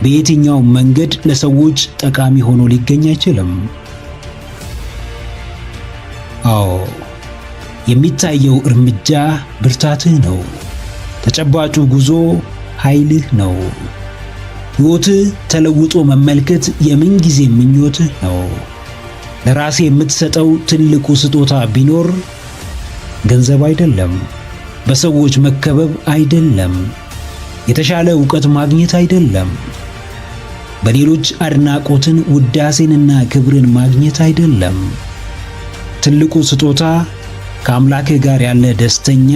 በየትኛውም መንገድ ለሰዎች ጠቃሚ ሆኖ ሊገኝ አይችልም። አዎ፣ የሚታየው እርምጃ ብርታትህ ነው። ተጨባጩ ጉዞ ኃይልህ ነው። ሕይወትህ ተለውጦ መመልከት የምንጊዜ ምኞትህ ነው። ለራስህ የምትሰጠው ትልቁ ስጦታ ቢኖር ገንዘብ አይደለም፣ በሰዎች መከበብ አይደለም፣ የተሻለ ዕውቀት ማግኘት አይደለም፣ በሌሎች አድናቆትን ውዳሴንና ክብርን ማግኘት አይደለም። ትልቁ ስጦታ ከአምላክህ ጋር ያለ ደስተኛ፣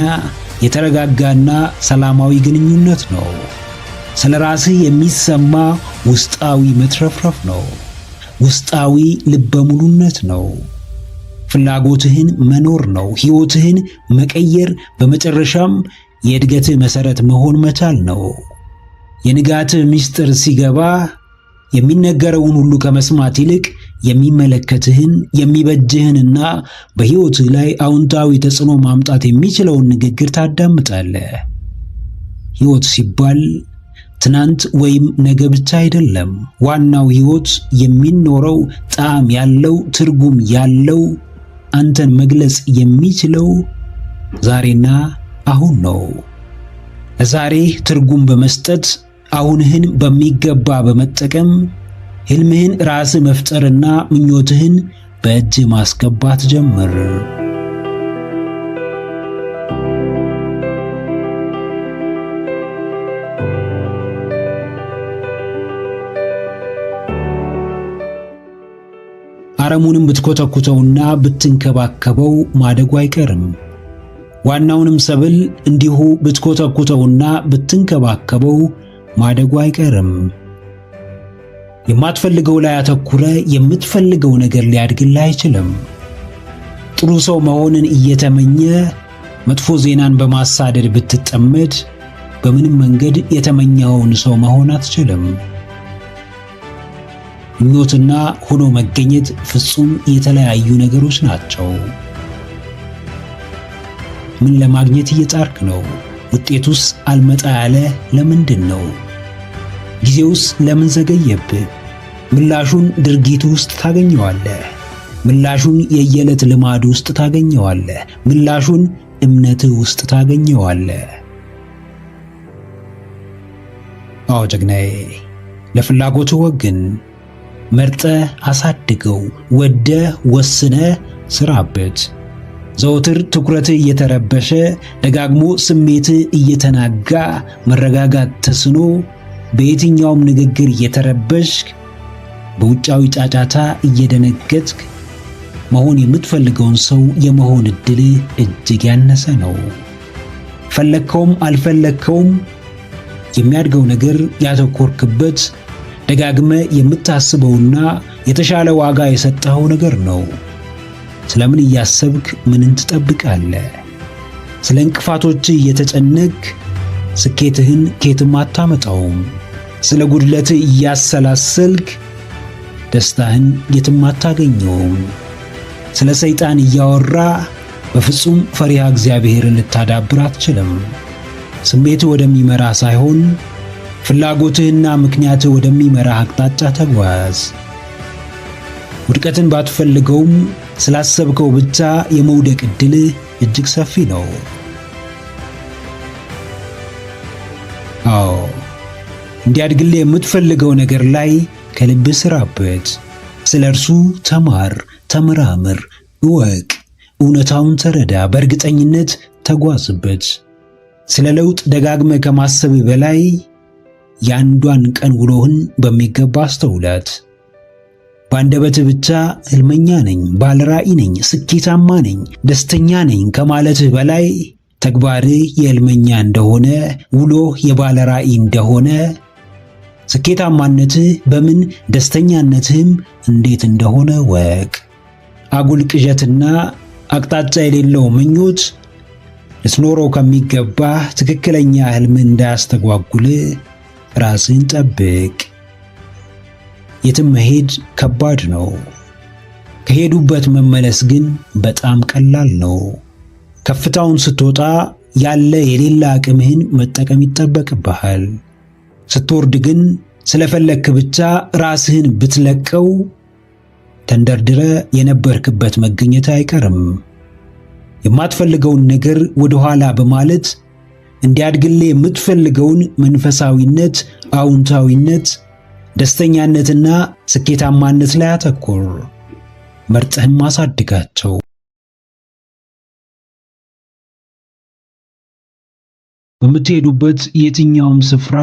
የተረጋጋና ሰላማዊ ግንኙነት ነው። ስለ ራስህ የሚሰማ ውስጣዊ መትረፍረፍ ነው። ውስጣዊ ልበ ሙሉነት ነው። ፍላጎትህን መኖር ነው። ሕይወትህን መቀየር፣ በመጨረሻም የእድገትህ መሠረት መሆን መቻል ነው። የንጋትህ ምስጢር ሲገባ የሚነገረውን ሁሉ ከመስማት ይልቅ የሚመለከትህን የሚበጅህንና በሕይወትህ ላይ አዎንታዊ ተጽዕኖ ማምጣት የሚችለውን ንግግር ታዳምጣለህ። ሕይወት ሲባል ትናንት ወይም ነገ ብቻ አይደለም። ዋናው ሕይወት የሚኖረው ጣዕም ያለው ትርጉም ያለው አንተን መግለጽ የሚችለው ዛሬና አሁን ነው። ለዛሬ ትርጉም በመስጠት አሁንህን በሚገባ በመጠቀም ሕልምህን ራስህ መፍጠርና ምኞትህን በእጅ ማስገባት ጀምር። አረሙንም ብትኮተኩተውና ብትንከባከበው ማደጉ አይቀርም። ዋናውንም ሰብል እንዲሁ ብትኮተኩተውና ብትንከባከበው ማደጉ አይቀርም። የማትፈልገው ላይ አተኩረ የምትፈልገው ነገር ሊያድግልህ አይችልም። ጥሩ ሰው መሆንን እየተመኘ መጥፎ ዜናን በማሳደድ ብትጠመድ በምንም መንገድ የተመኘኸውን ሰው መሆን አትችልም። ምኞትና ሆኖ መገኘት ፍጹም የተለያዩ ነገሮች ናቸው። ምን ለማግኘት እየጣርክ ነው? ውጤቱስ አልመጣ ያለ ለምንድን ነው? ጊዜውስ ለምን ዘገየብህ? ምላሹን ድርጊቱ ውስጥ ታገኘዋለህ። ምላሹን የየዕለት ልማድ ውስጥ ታገኘዋለህ። ምላሹን እምነትህ ውስጥ ታገኘዋለህ። አዎ ጀግናዬ፣ ለፍላጎትህ ወግን። መርጠህ አሳድገው። ወደህ ወስነህ ስራበት። ዘወትር ትኩረትህ እየተረበሸ ደጋግሞ ስሜትህ እየተናጋ መረጋጋት ተስኖ በየትኛውም ንግግር እየተረበሽክ በውጫዊ ጫጫታ እየደነገጥክ መሆን የምትፈልገውን ሰው የመሆን ዕድልህ እጅግ ያነሰ ነው። ፈለግከውም አልፈለግከውም የሚያድገው ነገር ያተኮርክበት ደጋግመ የምታስበውና የተሻለ ዋጋ የሰጠኸው ነገር ነው። ስለምን እያሰብክ ምንን ትጠብቃለህ? ስለ እንቅፋቶችህ እየተጨነቅ ስኬትህን ከየትም አታመጣውም። ስለ ጉድለትህ እያሰላሰልክ ደስታህን የትም አታገኘውም። ስለ ሰይጣን እያወራ በፍጹም ፈሪሃ እግዚአብሔርን ልታዳብር አትችልም። ስሜትህ ወደሚመራ ሳይሆን ፍላጎትህና ምክንያትህ ወደሚመራ አቅጣጫ ተጓዝ። ውድቀትን ባትፈልገውም ስላሰብከው ብቻ የመውደቅ ዕድልህ እጅግ ሰፊ ነው። አዎ፣ እንዲያድግልህ የምትፈልገው ነገር ላይ ከልብህ ስራበት። ስለ እርሱ ተማር፣ ተመራምር፣ እወቅ፣ እውነታውን ተረዳ፣ በእርግጠኝነት ተጓዝበት። ስለ ለውጥ ደጋግመህ ከማሰብህ በላይ የአንዷን ቀን ውሎህን በሚገባ አስተውላት። በአንደበትህ ብቻ ሕልመኛ ነኝ፣ ባለራዕይ ነኝ፣ ስኬታማ ነኝ፣ ደስተኛ ነኝ ከማለትህ በላይ ተግባርህ የሕልመኛ እንደሆነ፣ ውሎህ የባለ ራዕይ እንደሆነ፣ ስኬታማነትህ በምን ደስተኛነትህም እንዴት እንደሆነ ወቅ። አጉል ቅዠትና አቅጣጫ የሌለው ምኞት ልትኖረው ከሚገባ ትክክለኛ ሕልም እንዳያስተጓጉል ራስህን ጠብቅ። የትም መሄድ ከባድ ነው። ከሄዱበት መመለስ ግን በጣም ቀላል ነው። ከፍታውን ስትወጣ ያለ የሌላ አቅምህን መጠቀም ይጠበቅብሃል። ስትወርድ ግን ስለፈለክ ብቻ ራስህን ብትለቀው ተንደርድረ የነበርክበት መገኘት አይቀርም። የማትፈልገውን ነገር ወደ ኋላ በማለት እንዲያድግልህ የምትፈልገውን መንፈሳዊነት፣ አዎንታዊነት፣ ደስተኛነትና ስኬታማነት ላይ አተኩር። መርጠህም አሳድጋቸው። በምትሄዱበት የትኛውም ስፍራ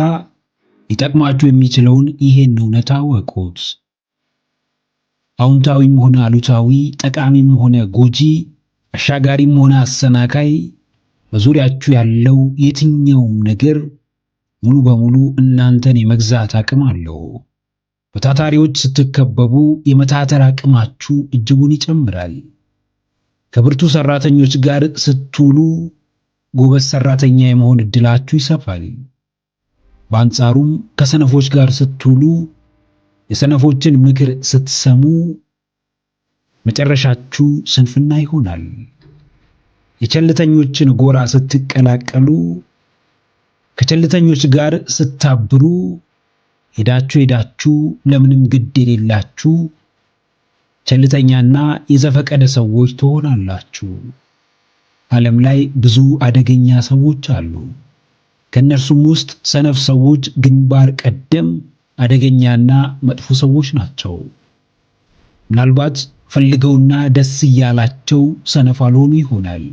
ሊጠቅማችሁ የሚችለውን ይሄን እውነታ አወቁት። አዎንታዊም ሆነ አሉታዊ፣ ጠቃሚም ሆነ ጎጂ፣ አሻጋሪም ሆነ አሰናካይ በዙሪያችሁ ያለው የትኛውም ነገር ሙሉ በሙሉ እናንተን የመግዛት አቅም አለው። በታታሪዎች ስትከበቡ የመታተር አቅማችሁ እጅጉን ይጨምራል። ከብርቱ ሰራተኞች ጋር ስትውሉ ጎበዝ ሰራተኛ የመሆን እድላችሁ ይሰፋል። በአንጻሩም ከሰነፎች ጋር ስትውሉ የሰነፎችን ምክር ስትሰሙ መጨረሻችሁ ስንፍና ይሆናል። የቸልተኞችን ጎራ ስትቀላቀሉ፣ ከቸልተኞች ጋር ስታብሩ ሄዳችሁ ለምንም ግድ የሌላችሁ ቸልተኛና የዘፈቀደ ሰዎች ትሆናላችሁ። ዓለም ላይ ብዙ አደገኛ ሰዎች አሉ። ከእነርሱም ውስጥ ሰነፍ ሰዎች ግንባር ቀደም አደገኛና መጥፎ ሰዎች ናቸው። ምናልባት ፈልገውና ደስ እያላቸው ሰነፍ አልሆኑ ይሆናል።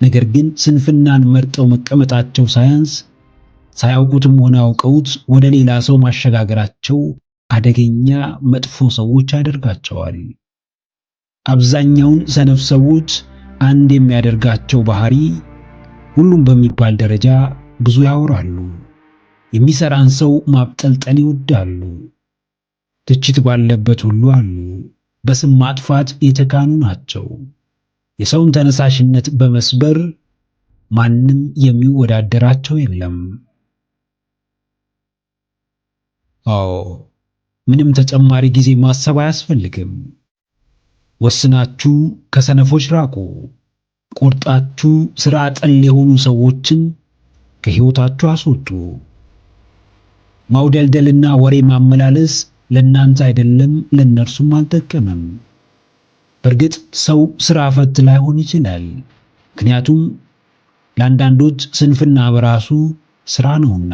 ነገር ግን ስንፍናን መርጠው መቀመጣቸው ሳያንስ ሳያውቁትም ሆነ አውቀውት ወደ ሌላ ሰው ማሸጋገራቸው አደገኛ መጥፎ ሰዎች ያደርጋቸዋል። አብዛኛውን ሰነፍ ሰዎች አንድ የሚያደርጋቸው ባህሪ ሁሉም በሚባል ደረጃ ብዙ ያወራሉ። የሚሰራን ሰው ማብጠልጠል ይወዳሉ። ትችት ባለበት ሁሉ አሉ። በስም ማጥፋት የተካኑ ናቸው። የሰውን ተነሳሽነት በመስበር ማንም የሚወዳደራቸው የለም። አዎ፣ ምንም ተጨማሪ ጊዜ ማሰብ አያስፈልግም። ወስናችሁ ከሰነፎች ራቁ። ቆርጣችሁ ስራ ጠል የሆኑ ሰዎችን ከህይወታችሁ አስወጡ። ማውደልደልና ወሬ ማመላለስ ለእናንተ አይደለም፣ ለእነርሱም አልጠቀመም። በእርግጥ ሰው ስራ ፈት ላይሆን ይችላል። ምክንያቱም ለአንዳንዶች ስንፍና በራሱ ስራ ነውና።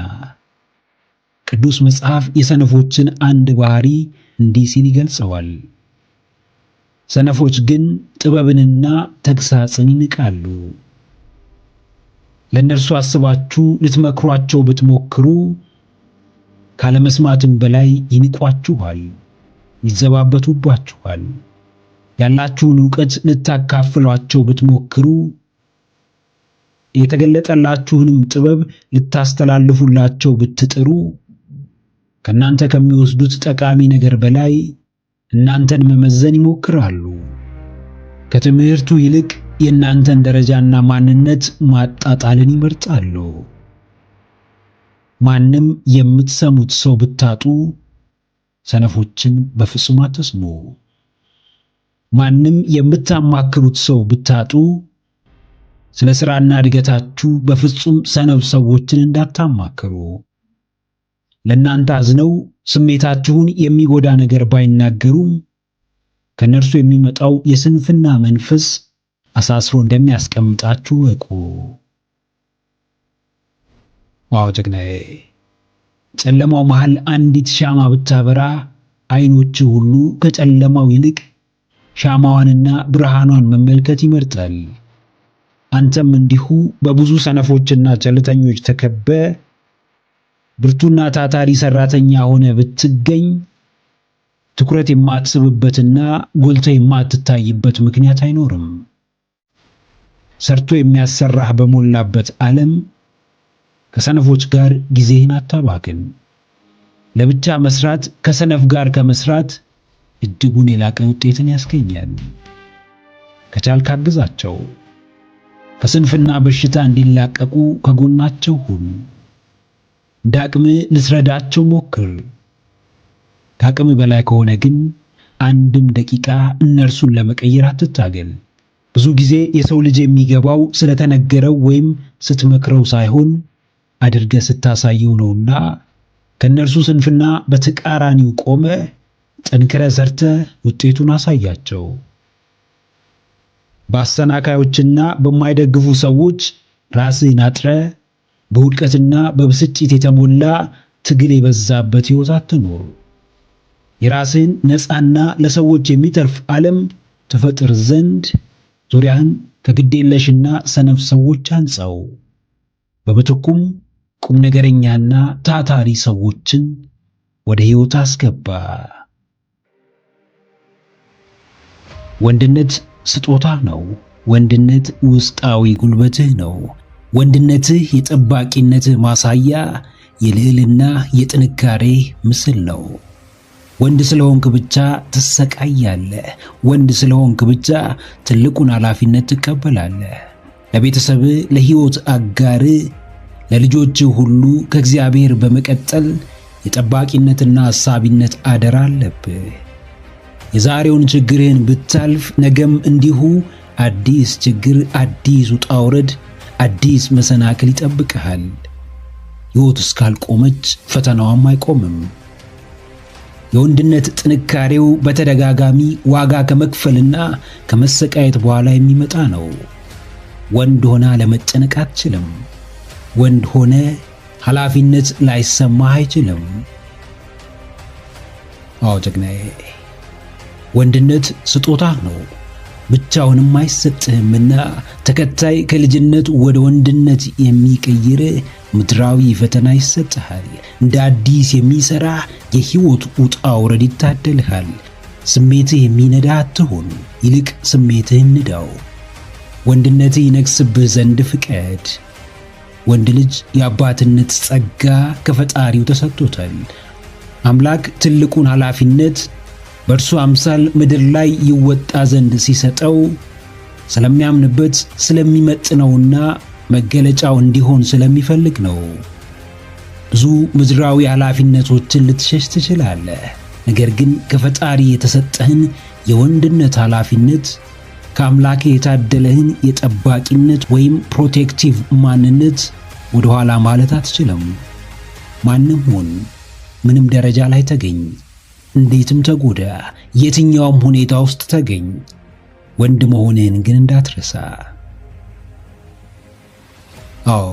ቅዱስ መጽሐፍ የሰነፎችን አንድ ባህሪ እንዲህ ሲል ይገልጸዋል። ሰነፎች ግን ጥበብንና ተግሳጽን ይንቃሉ። ለእነርሱ አስባችሁ ልትመክሯቸው ብትሞክሩ ካለመስማትም በላይ ይንቋችኋል፣ ይዘባበቱባችኋል። ያላችሁን ዕውቀት ልታካፍሏቸው ብትሞክሩ የተገለጠላችሁንም ጥበብ ልታስተላልፉላቸው ብትጥሩ ከእናንተ ከሚወስዱት ጠቃሚ ነገር በላይ እናንተን መመዘን ይሞክራሉ። ከትምህርቱ ይልቅ የእናንተን ደረጃና ማንነት ማጣጣልን ይመርጣሉ። ማንም የምትሰሙት ሰው ብታጡ ሰነፎችን በፍጹም አትስሙ። ማንም የምታማክሩት ሰው ብታጡ ስለ ሥራና እድገታችሁ በፍጹም ሰነፍ ሰዎችን እንዳታማክሩ። ለእናንተ አዝነው ስሜታችሁን የሚጎዳ ነገር ባይናገሩም ከነርሱ የሚመጣው የስንፍና መንፈስ አሳስሮ እንደሚያስቀምጣችሁ እወቁ። ዋው ጀግናዬ! ጨለማው መሃል አንዲት ሻማ ብታበራ አይኖች ሁሉ ከጨለማው ይልቅ ሻማዋንና ብርሃኗን መመልከት ይመርጣል። አንተም እንዲሁ በብዙ ሰነፎችና ቸልተኞች ተከበ ብርቱና ታታሪ ሰራተኛ ሆነ ብትገኝ ትኩረት የማትስብበትና ጎልተ የማትታይበት ምክንያት አይኖርም። ሰርቶ የሚያሰራህ በሞላበት ዓለም ከሰነፎች ጋር ጊዜህን አታባክን። ለብቻ መስራት ከሰነፍ ጋር ከመስራት እጅጉን የላቀ ውጤትን ያስገኛል። ከቻልክ አግዛቸው። ከስንፍና በሽታ እንዲላቀቁ ከጎናቸው ሁን። እንደ አቅምህ ልትረዳቸው ሞክር። ከአቅምህ በላይ ከሆነ ግን አንድም ደቂቃ እነርሱን ለመቀየር አትታገል። ብዙ ጊዜ የሰው ልጅ የሚገባው ስለተነገረው ወይም ስትመክረው ሳይሆን አድርገህ ስታሳየው ነውና ከእነርሱ ስንፍና በተቃራኒው ቆመ ጠንክረህ ሰርተህ ውጤቱን አሳያቸው። በአሰናካዮችና በማይደግፉ ሰዎች ራስህን አጥረህ በውድቀትና በብስጭት የተሞላ ትግል የበዛበት ሕይወት አትኑር። የራስህን ነፃና ለሰዎች የሚተርፍ ዓለም ትፈጥር ዘንድ ዙሪያህን ከግዴለሽና ሰነፍ ሰዎች አንጻው። በምትኩም ቁም ነገረኛና ታታሪ ሰዎችን ወደ ሕይወት አስገባ። ወንድነት ስጦታ ነው። ወንድነት ውስጣዊ ጉልበትህ ነው። ወንድነትህ የጠባቂነትህ ማሳያ፣ የልዕልና የጥንካሬ ምስል ነው። ወንድ ስለሆንክ ብቻ ትሰቃያለህ። ወንድ ስለሆንክ ብቻ ትልቁን ኃላፊነት ትቀበላለህ። ለቤተሰብህ፣ ለሕይወት አጋርህ፣ ለልጆችህ ሁሉ ከእግዚአብሔር በመቀጠል የጠባቂነትና አሳቢነት አደራ አለብህ። የዛሬውን ችግርህን ብታልፍ ነገም እንዲሁ አዲስ ችግር፣ አዲስ ውጣ ውረድ፣ አዲስ መሰናክል ይጠብቅሃል። ሕይወት እስካልቆመች ፈተናዋም አይቆምም። የወንድነት ጥንካሬው በተደጋጋሚ ዋጋ ከመክፈልና ከመሰቃየት በኋላ የሚመጣ ነው። ወንድ ሆና ለመጨነቅ አትችልም። ወንድ ሆነ ኃላፊነት ላይሰማህ አይችልም። አዎ ጀግናዬ፣ ወንድነት ስጦታ ነው፣ ብቻውንም አይሰጥህምና ተከታይ ከልጅነት ወደ ወንድነት የሚቀይር ምድራዊ ፈተና ይሰጥሃል። እንደ አዲስ የሚሰራ የሕይወት ውጣ ውረድ ይታደልሃል። ስሜትህ የሚነዳ አትሁን፣ ይልቅ ስሜትህን ንዳው። ወንድነትህ ይነግስብህ ዘንድ ፍቀድ። ወንድ ልጅ የአባትነት ጸጋ ከፈጣሪው ተሰጥቶታል። አምላክ ትልቁን ኃላፊነት በእርሱ አምሳል ምድር ላይ ይወጣ ዘንድ ሲሰጠው ስለሚያምንበት ስለሚመጥነውና መገለጫው እንዲሆን ስለሚፈልግ ነው። ብዙ ምድራዊ ኃላፊነቶችን ልትሸሽ ትችላለህ። ነገር ግን ከፈጣሪ የተሰጠህን የወንድነት ኃላፊነት፣ ከአምላክ የታደለህን የጠባቂነት ወይም ፕሮቴክቲቭ ማንነት ወደ ኋላ ማለት አትችልም። ማንም ሁን፣ ምንም ደረጃ ላይ ተገኝ፣ እንዴትም ተጎዳ፣ የትኛውም ሁኔታ ውስጥ ተገኝ፣ ወንድ መሆንህን ግን እንዳትረሳ። አዎ፣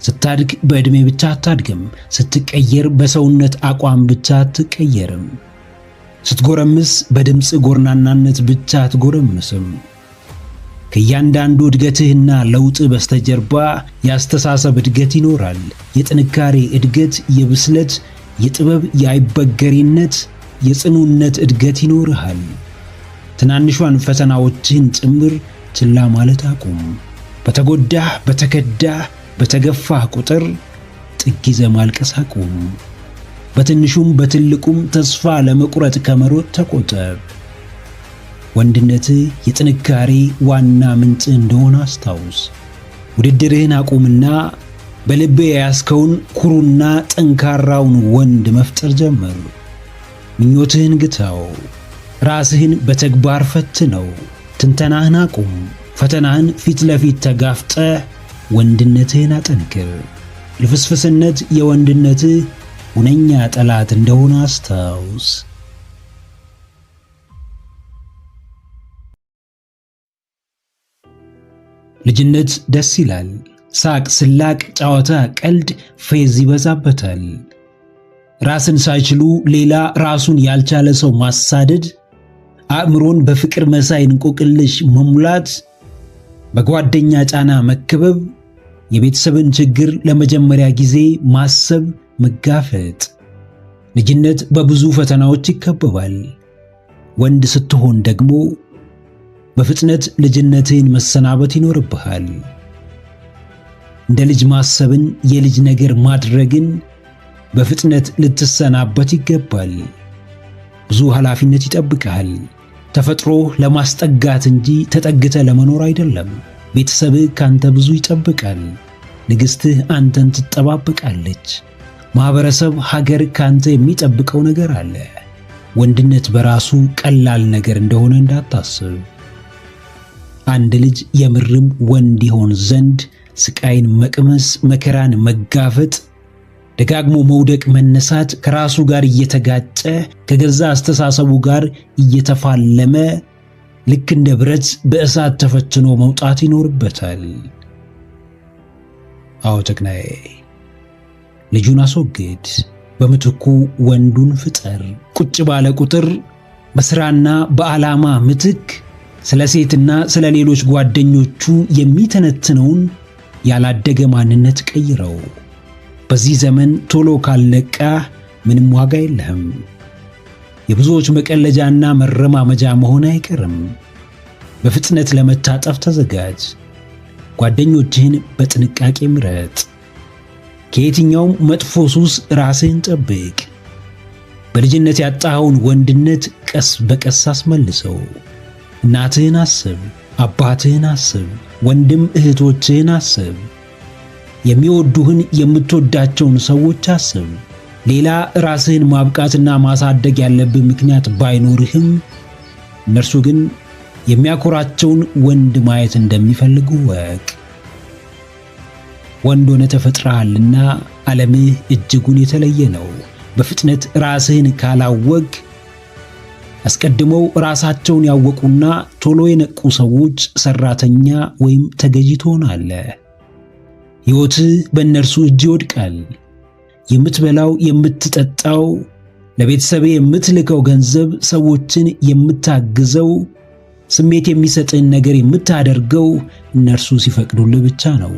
ስታድግ በዕድሜ ብቻ አታድግም። ስትቀየር በሰውነት አቋም ብቻ አትቀየርም። ስትጎረምስ በድምፅ ጎርናናነት ብቻ አትጎረምስም። ከእያንዳንዱ እድገትህና ለውጥ በስተጀርባ የአስተሳሰብ እድገት ይኖራል። የጥንካሬ እድገት፣ የብስለት፣ የጥበብ፣ የአይበገሬነት፣ የጽኑነት እድገት ይኖርሃል። ትናንሿን ፈተናዎችህን ጭምር ችላ ማለት አቁም። በተጎዳህ፣ በተከዳህ፣ በተገፋህ ቁጥር ጥግ ይዘህ ማልቀስ አቁም። በትንሹም በትልቁም ተስፋ ለመቁረጥ ከመሮጥ ተቆጠብ። ወንድነትህ የጥንካሬ ዋና ምንጭ እንደሆነ አስታውስ። ውድድርህን አቁምና በልብህ የያዝከውን ኩሩና ጠንካራውን ወንድ መፍጠር ጀመር። ምኞትህን ግታው። ራስህን በተግባር ፈትነው። ትንተናህን አቁም። ፈተናህን ፊት ለፊት ተጋፍጠህ ወንድነትህን አጠንክር። ልፍስፍስነት የወንድነትህ ሁነኛ ጠላት እንደሆነ አስታውስ። ልጅነት ደስ ይላል። ሳቅ፣ ስላቅ፣ ጨዋታ፣ ቀልድ፣ ፌዝ ይበዛበታል። ራስን ሳይችሉ ሌላ ራሱን ያልቻለ ሰው ማሳደድ፣ አእምሮን በፍቅር መሳይ እንቆቅልሽ መሙላት፣ በጓደኛ ጫና መከበብ፣ የቤተሰብን ችግር ለመጀመሪያ ጊዜ ማሰብ፣ መጋፈጥ። ልጅነት በብዙ ፈተናዎች ይከበባል። ወንድ ስትሆን ደግሞ በፍጥነት ልጅነትህን መሰናበት ይኖርብሃል። እንደ ልጅ ማሰብን፣ የልጅ ነገር ማድረግን በፍጥነት ልትሰናበት ይገባል። ብዙ ኃላፊነት ይጠብቅሃል። ተፈጥሮ ለማስጠጋት እንጂ ተጠግተ ለመኖር አይደለም። ቤተሰብህ ካንተ ብዙ ይጠብቃል። ንግሥትህ አንተን ትጠባበቃለች። ማህበረሰብ፣ ሀገር ካንተ የሚጠብቀው ነገር አለ። ወንድነት በራሱ ቀላል ነገር እንደሆነ እንዳታስብ። አንድ ልጅ የምርም ወንድ ይሆን ዘንድ ስቃይን መቅመስ፣ መከራን መጋፈጥ፣ ደጋግሞ መውደቅ፣ መነሳት፣ ከራሱ ጋር እየተጋጨ ከገዛ አስተሳሰቡ ጋር እየተፋለመ ልክ እንደ ብረት በእሳት ተፈትኖ መውጣት ይኖርበታል። አዎ ጀግናዬ፣ ልጁን አስወግድ፣ በምትኩ ወንዱን ፍጠር። ቁጭ ባለ ቁጥር በሥራና በዓላማ ምትክ ስለ ሴትና ስለ ሌሎች ጓደኞቹ የሚተነትነውን ያላደገ ማንነት ቀይረው። በዚህ ዘመን ቶሎ ካልነቃ ምንም ዋጋ የለህም። የብዙዎች መቀለጃና መረማመጃ መሆን አይቀርም። በፍጥነት ለመታጠፍ ተዘጋጅ። ጓደኞችህን በጥንቃቄ ምረጥ። ከየትኛውም መጥፎ ሱስ ራስህን ጠብቅ። በልጅነት ያጣኸውን ወንድነት ቀስ በቀስ አስመልሰው። እናትህን አስብ፣ አባትህን አስብ፣ ወንድም እህቶችህን አስብ። የሚወዱህን የምትወዳቸውን ሰዎች አስብ። ሌላ ራስህን ማብቃትና ማሳደግ ያለብህ ምክንያት ባይኖርህም እነርሱ ግን የሚያኮራቸውን ወንድ ማየት እንደሚፈልጉ ወቅ። ወንድ ሆነ ተፈጥረሃልና ዓለምህ እጅጉን የተለየ ነው። በፍጥነት ራስህን ካላወቅ አስቀድመው ራሳቸውን ያወቁና ቶሎ የነቁ ሰዎች ሰራተኛ ወይም ተገዢ ትሆናለህ። ሕይወትህ በእነርሱ እጅ ይወድቃል። የምትበላው፣ የምትጠጣው፣ ለቤተሰብህ የምትልከው ገንዘብ፣ ሰዎችን የምታግዘው፣ ስሜት የሚሰጥህን ነገር የምታደርገው እነርሱ ሲፈቅዱልህ ብቻ ነው።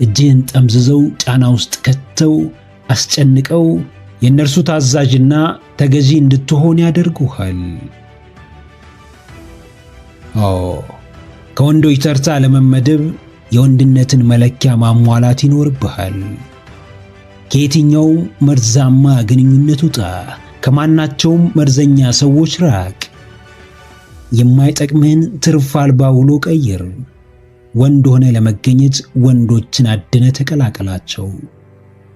እጅህን ጠምዝዘው ጫና ውስጥ ከተው አስጨንቀው የእነርሱ ታዛዥና ተገዢ እንድትሆን ያደርጉሃል። አዎ፣ ከወንዶች ተርታ ለመመደብ የወንድነትን መለኪያ ማሟላት ይኖርብሃል። ከየትኛውም መርዛማ ግንኙነት ውጣ። ከማናቸውም መርዘኛ ሰዎች ራቅ። የማይጠቅምህን ትርፍ አልባ ውሎ ቀይር። ወንድ ሆነ ለመገኘት ወንዶችን አድነ ተቀላቀላቸው።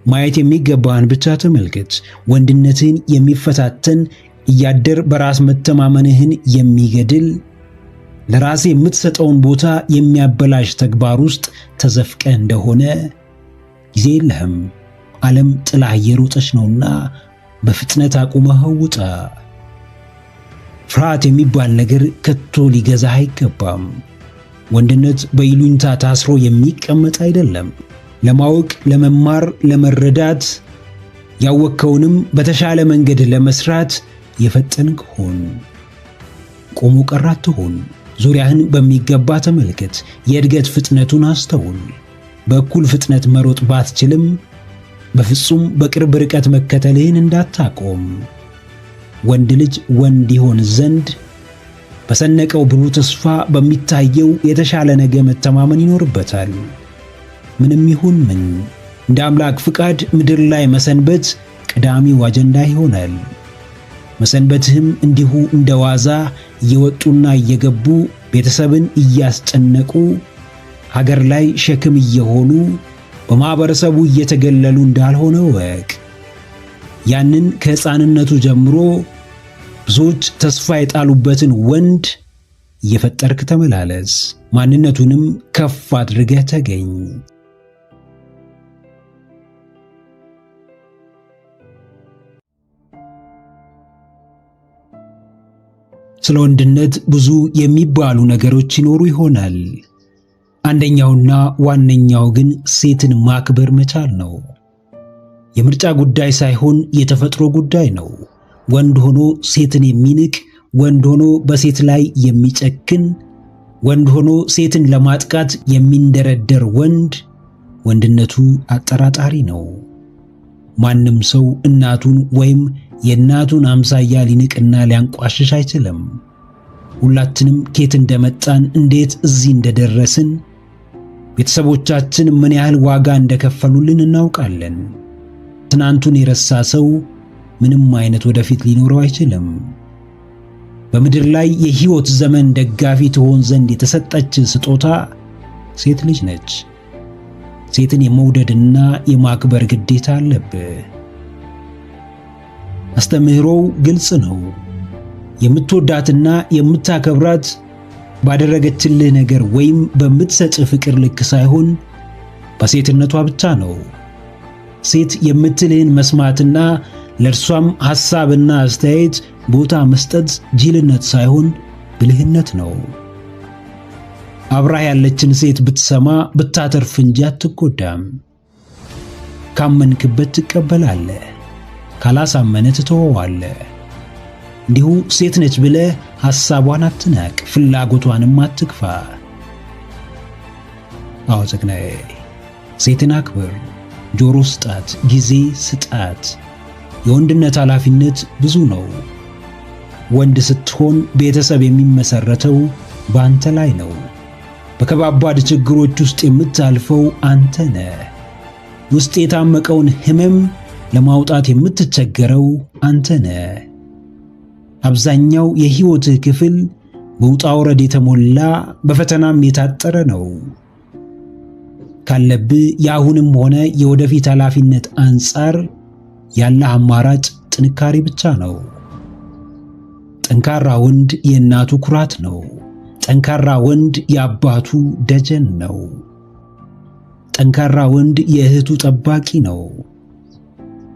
ማየት የሚገባህን ብቻ ተመልከት። ወንድነትህን የሚፈታተን እያደር በራስ መተማመንህን የሚገድል ለራስ የምትሰጠውን ቦታ የሚያበላሽ ተግባር ውስጥ ተዘፍቀ እንደሆነ ጊዜ የለህም። ዓለም ጥላህ እየሮጠች ነውና በፍጥነት አቁመኸው ውጣ። ፍርሃት የሚባል ነገር ከቶ ሊገዛህ አይገባም። ወንድነት በይሉኝታ ታስሮ የሚቀመጥ አይደለም። ለማወቅ፣ ለመማር፣ ለመረዳት ያወቅከውንም በተሻለ መንገድ ለመስራት የፈጠንክ ሁን። ቆሞ ቀር አትሁን። ዙሪያህን በሚገባ ተመልከት። የእድገት ፍጥነቱን አስተውል። በእኩል ፍጥነት መሮጥ ባትችልም በፍጹም በቅርብ ርቀት መከተልህን እንዳታቆም። ወንድ ልጅ ወንድ ይሆን ዘንድ በሰነቀው ብሩህ ተስፋ በሚታየው የተሻለ ነገ መተማመን ይኖርበታል። ምንም ይሁን ምን እንደ አምላክ ፍቃድ ምድር ላይ መሰንበት ቀዳሚው አጀንዳ ይሆናል። መሰንበትህም እንዲሁ እንደ ዋዛ እየወጡና እየገቡ ቤተሰብን እያስጨነቁ ሀገር ላይ ሸክም እየሆኑ በማህበረሰቡ እየተገለሉ እንዳልሆነ ወቅ። ያንን ከሕፃንነቱ ጀምሮ ብዙዎች ተስፋ የጣሉበትን ወንድ እየፈጠርክ ተመላለስ። ማንነቱንም ከፍ አድርገህ ተገኝ። ስለ ወንድነት ብዙ የሚባሉ ነገሮች ይኖሩ ይሆናል። አንደኛውና ዋነኛው ግን ሴትን ማክበር መቻል ነው። የምርጫ ጉዳይ ሳይሆን የተፈጥሮ ጉዳይ ነው። ወንድ ሆኖ ሴትን የሚንቅ፣ ወንድ ሆኖ በሴት ላይ የሚጨክን፣ ወንድ ሆኖ ሴትን ለማጥቃት የሚንደረደር ወንድነቱ አጠራጣሪ ነው። ማንም ሰው እናቱን ወይም የእናቱን አምሳያ ሊንቅና ሊያንቋሽሽ አይችልም። ሁላችንም ከየት እንደመጣን፣ እንዴት እዚህ እንደደረስን፣ ቤተሰቦቻችን ምን ያህል ዋጋ እንደከፈሉልን እናውቃለን። ትናንቱን የረሳ ሰው ምንም አይነት ወደፊት ሊኖረው አይችልም። በምድር ላይ የሕይወት ዘመን ደጋፊ ትሆን ዘንድ የተሰጠች ስጦታ ሴት ልጅ ነች። ሴትን የመውደድና የማክበር ግዴታ አለብህ። አስተምህሮው ግልጽ ነው። የምትወዳትና የምታከብራት ባደረገችልህ ነገር ወይም በምትሰጥ ፍቅር ልክ ሳይሆን በሴትነቷ ብቻ ነው። ሴት የምትልህን መስማትና ለእርሷም ሐሳብና አስተያየት ቦታ መስጠት ጅልነት ሳይሆን ብልህነት ነው። አብራህ ያለችን ሴት ብትሰማ ብታተርፍ እንጂ አትጎዳም። ካመንክበት ትቀበላለህ፣ ካላሳመነ ትተወዋለህ። እንዲሁ ሴት ነች ብለህ ሐሳቧን አትናቅ፣ ፍላጎቷንም አትግፋ። አዎ ጀግናዬ፣ ሴትን አክብር፣ ጆሮ ስጣት፣ ጊዜ ስጣት። የወንድነት ኃላፊነት ብዙ ነው። ወንድ ስትሆን ቤተሰብ የሚመሰረተው በአንተ ላይ ነው። በከባባድ ችግሮች ውስጥ የምታልፈው አንተ ነህ። ውስጥ የታመቀውን ሕመም ለማውጣት የምትቸገረው አንተ ነህ። አብዛኛው የሕይወትህ ክፍል በውጣ ውረድ የተሞላ በፈተናም የታጠረ ነው። ካለብህ የአሁንም ሆነ የወደፊት ኃላፊነት አንጻር ያለህ አማራጭ ጥንካሬ ብቻ ነው። ጠንካራ ወንድ የእናቱ ኩራት ነው። ጠንካራ ወንድ የአባቱ ደጀን ነው። ጠንካራ ወንድ የእህቱ ጠባቂ ነው።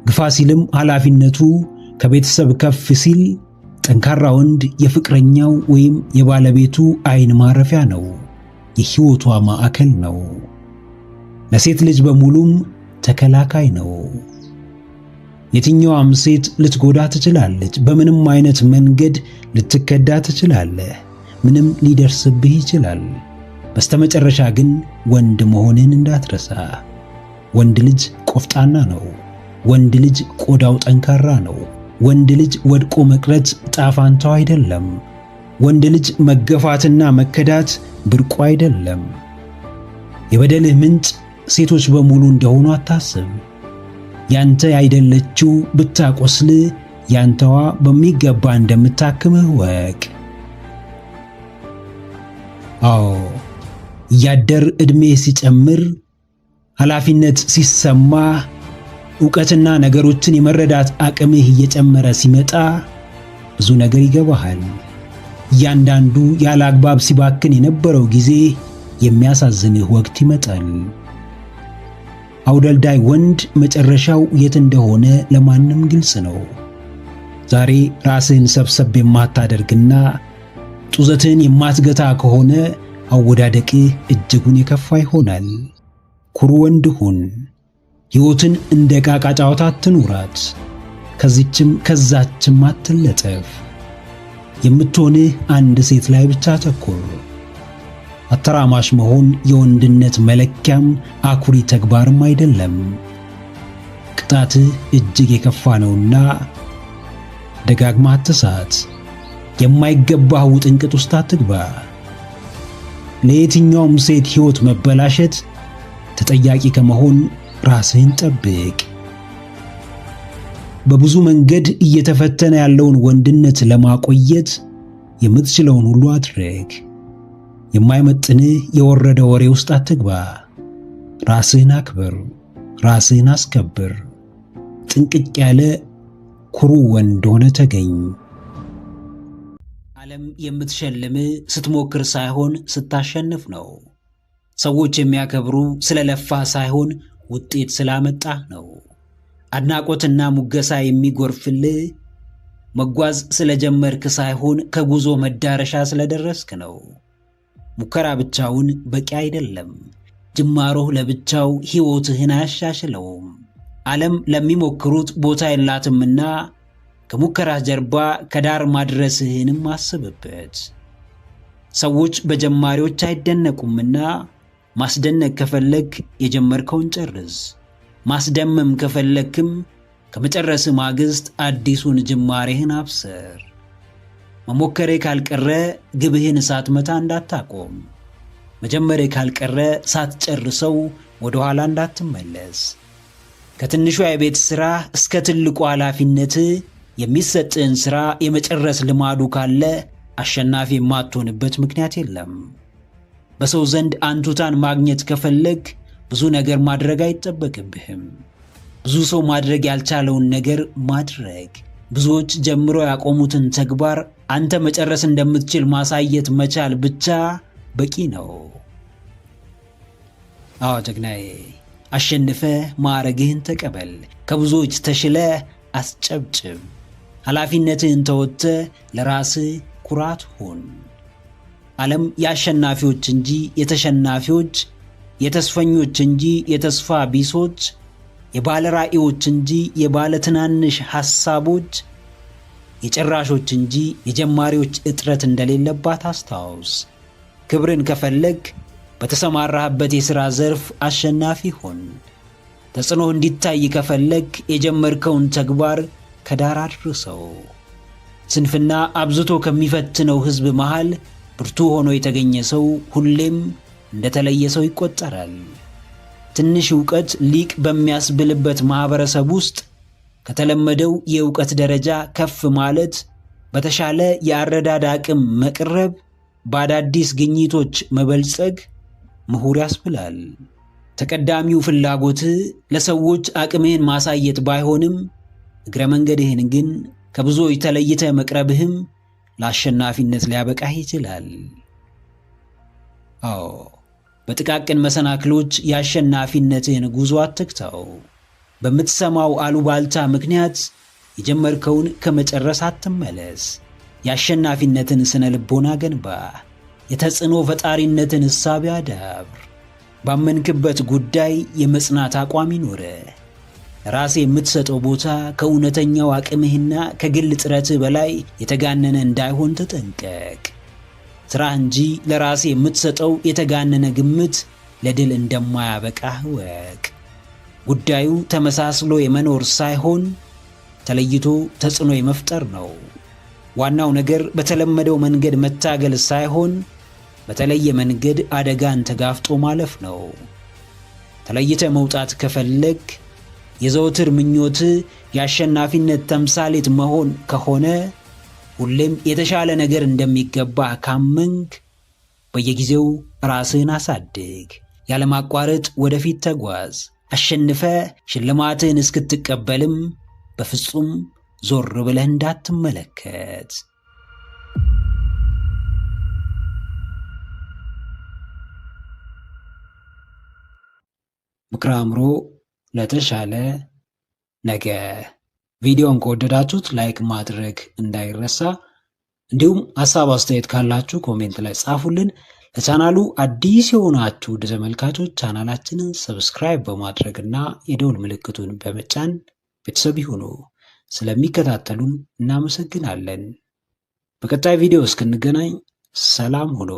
ግፋ ሲልም ኃላፊነቱ ከቤተሰብ ከፍ ሲል ጠንካራ ወንድ የፍቅረኛው ወይም የባለቤቱ ዓይን ማረፊያ ነው። የሕይወቷ ማዕከል ነው። ለሴት ልጅ በሙሉም ተከላካይ ነው። የትኛዋም ሴት ልትጎዳ ትችላለች። በምንም አይነት መንገድ ልትከዳ ትችላለህ። ምንም ሊደርስብህ ይችላል። በስተመጨረሻ ግን ወንድ መሆንን እንዳትረሳ። ወንድ ልጅ ቆፍጣና ነው። ወንድ ልጅ ቆዳው ጠንካራ ነው። ወንድ ልጅ ወድቆ መቅረት ጣፋንታው አይደለም። ወንድ ልጅ መገፋትና መከዳት ብርቁ አይደለም። የበደልህ ምንጭ ሴቶች በሙሉ እንደሆኑ አታስብ። ያንተ አይደለችው ብታቆስል ያንተዋ በሚገባ እንደምታክምህ ወቅ። አዎ እያደር ዕድሜ ሲጨምር፣ ኃላፊነት ሲሰማ፣ ዕውቀትና ነገሮችን የመረዳት አቅምህ እየጨመረ ሲመጣ ብዙ ነገር ይገባሃል። እያንዳንዱ ያለ አግባብ ሲባክን የነበረው ጊዜ የሚያሳዝንህ ወቅት ይመጣል። አውደልዳይ ወንድ መጨረሻው የት እንደሆነ ለማንም ግልጽ ነው። ዛሬ ራስህን ሰብሰብ የማታደርግና ጡዘትህን የማትገታ ከሆነ አወዳደቅህ እጅጉን የከፋ ይሆናል። ኩሩ ወንድ ሁን። ሕይወትን እንደ ዕቃቃ ጨዋታ አትኑራት። ከዚችም ከዛችም አትለጠፍ። የምትሆንህ አንድ ሴት ላይ ብቻ አተኩር። አተራማሽ መሆን የወንድነት መለኪያም አኩሪ ተግባርም አይደለም። ቅጣትህ እጅግ የከፋ ነውና ደጋግማ አትሳት። የማይገባህ ውጥንቅጥ ውስጥ አትግባ። ለየትኛውም ሴት ሕይወት መበላሸት ተጠያቂ ከመሆን ራስህን ጠብቅ። በብዙ መንገድ እየተፈተነ ያለውን ወንድነት ለማቆየት የምትችለውን ሁሉ አድርግ። የማይመጥንህ የወረደ ወሬ ውስጥ አትግባ። ራስህን አክብር፣ ራስህን አስከብር። ጥንቅቅ ያለ ኩሩ ወንድ ሆነ ተገኝ። ዓለም የምትሸልምህ ስትሞክር ሳይሆን ስታሸንፍ ነው። ሰዎች የሚያከብሩ ስለለፋህ ሳይሆን ውጤት ስላመጣህ ነው። አድናቆትና ሙገሳ የሚጎርፍልህ መጓዝ ስለጀመርክ ሳይሆን ከጉዞ መዳረሻ ስለደረስክ ነው። ሙከራ ብቻውን በቂ አይደለም። ጅማሮህ ለብቻው ሕይወትህን አያሻሽለውም። ዓለም ለሚሞክሩት ቦታ የላትምና ከሙከራህ ጀርባ ከዳር ማድረስህንም አስብበት። ሰዎች በጀማሪዎች አይደነቁምና ማስደነቅ ከፈለግ የጀመርከውን ጨርስ። ማስደመም ከፈለክም ከመጨረስ ማግስት አዲሱን ጅማሬህን አብስር። መሞከሬ ካልቀረ ግብህን ሳትመታ እንዳታቆም። መጀመሬ ካልቀረ ሳትጨርሰው ወደ ኋላ እንዳትመለስ። ከትንሿ የቤት ሥራ እስከ ትልቁ ኃላፊነት የሚሰጥህን ሥራ የመጨረስ ልማዱ ካለ አሸናፊ የማትሆንበት ምክንያት የለም። በሰው ዘንድ አንቱታን ማግኘት ከፈለግ ብዙ ነገር ማድረግ አይጠበቅብህም። ብዙ ሰው ማድረግ ያልቻለውን ነገር ማድረግ፣ ብዙዎች ጀምሮ ያቆሙትን ተግባር አንተ መጨረስ እንደምትችል ማሳየት መቻል ብቻ በቂ ነው። አዎ ጀግናዬ፣ አሸንፈ ማዕረግህን ተቀበል። ከብዙዎች ተሽለ አስጨብጭብ። ኃላፊነትህን ተወጥተ ለራስህ ኩራት ሁን። ዓለም የአሸናፊዎች እንጂ የተሸናፊዎች፣ የተስፈኞች እንጂ የተስፋ ቢሶች፣ የባለ ራእዮች እንጂ የባለ ትናንሽ ሐሳቦች፣ የጨራሾች እንጂ የጀማሪዎች እጥረት እንደሌለባት አስታውስ። ክብርን ከፈለግ በተሰማራህበት የሥራ ዘርፍ አሸናፊ ሁን። ተጽዕኖ እንዲታይ ከፈለግ የጀመርከውን ተግባር ከዳር አድርሰው። ስንፍና አብዝቶ ከሚፈትነው ሕዝብ መሃል ብርቱ ሆኖ የተገኘ ሰው ሁሌም እንደተለየ ሰው ይቆጠራል። ትንሽ ዕውቀት ሊቅ በሚያስብልበት ማኅበረሰብ ውስጥ ከተለመደው የዕውቀት ደረጃ ከፍ ማለት፣ በተሻለ የአረዳድ አቅም መቅረብ፣ በአዳዲስ ግኝቶች መበልጸግ ምሁር ያስብላል። ተቀዳሚው ፍላጎትህ ለሰዎች አቅምህን ማሳየት ባይሆንም እግረ መንገድህን ግን ከብዙዎች ተለይተ መቅረብህም ለአሸናፊነት ሊያበቃህ ይችላል። አዎ፣ በጥቃቅን መሰናክሎች የአሸናፊነትህን ጉዞ አትግታው። በምትሰማው አሉባልታ ምክንያት የጀመርከውን ከመጨረስ አትመለስ። የአሸናፊነትን ስነ ልቦና ገንባ። የተጽዕኖ ፈጣሪነትን እሳቤ አዳብር። ባመንክበት ጉዳይ የመጽናት አቋም ይኖረ። ራሴ የምትሰጠው ቦታ ከእውነተኛው አቅምህና ከግል ጥረትህ በላይ የተጋነነ እንዳይሆን ተጠንቀቅ። ሥራ እንጂ ለራሴ የምትሰጠው የተጋነነ ግምት ለድል እንደማያበቃህ እወቅ። ጉዳዩ ተመሳስሎ የመኖር ሳይሆን ተለይቶ ተጽዕኖ የመፍጠር ነው። ዋናው ነገር በተለመደው መንገድ መታገል ሳይሆን በተለየ መንገድ አደጋን ተጋፍጦ ማለፍ ነው። ተለይተ መውጣት ከፈለግ የዘውትር ምኞት የአሸናፊነት ተምሳሌት መሆን ከሆነ ሁሌም የተሻለ ነገር እንደሚገባ ካመንክ በየጊዜው ራስህን አሳድግ። ያለማቋረጥ ወደፊት ተጓዝ። አሸንፈ ሽልማትህን እስክትቀበልም በፍጹም ዞር ብለህ እንዳትመለከት። ምክረ አእምሮ ለተሻለ ነገ። ቪዲዮን ከወደዳችሁት ላይክ ማድረግ እንዳይረሳ፣ እንዲሁም ሐሳብ አስተያየት ካላችሁ ኮሜንት ላይ ጻፉልን። ለቻናሉ አዲስ የሆናችሁ ውድ ተመልካቾች ቻናላችንን ሰብስክራይብ በማድረግና የደውል ምልክቱን በመጫን ቤተሰብ ይሁኑ። ስለሚከታተሉን እናመሰግናለን። በቀጣይ ቪዲዮ እስክንገናኝ ሰላም ሁኑ።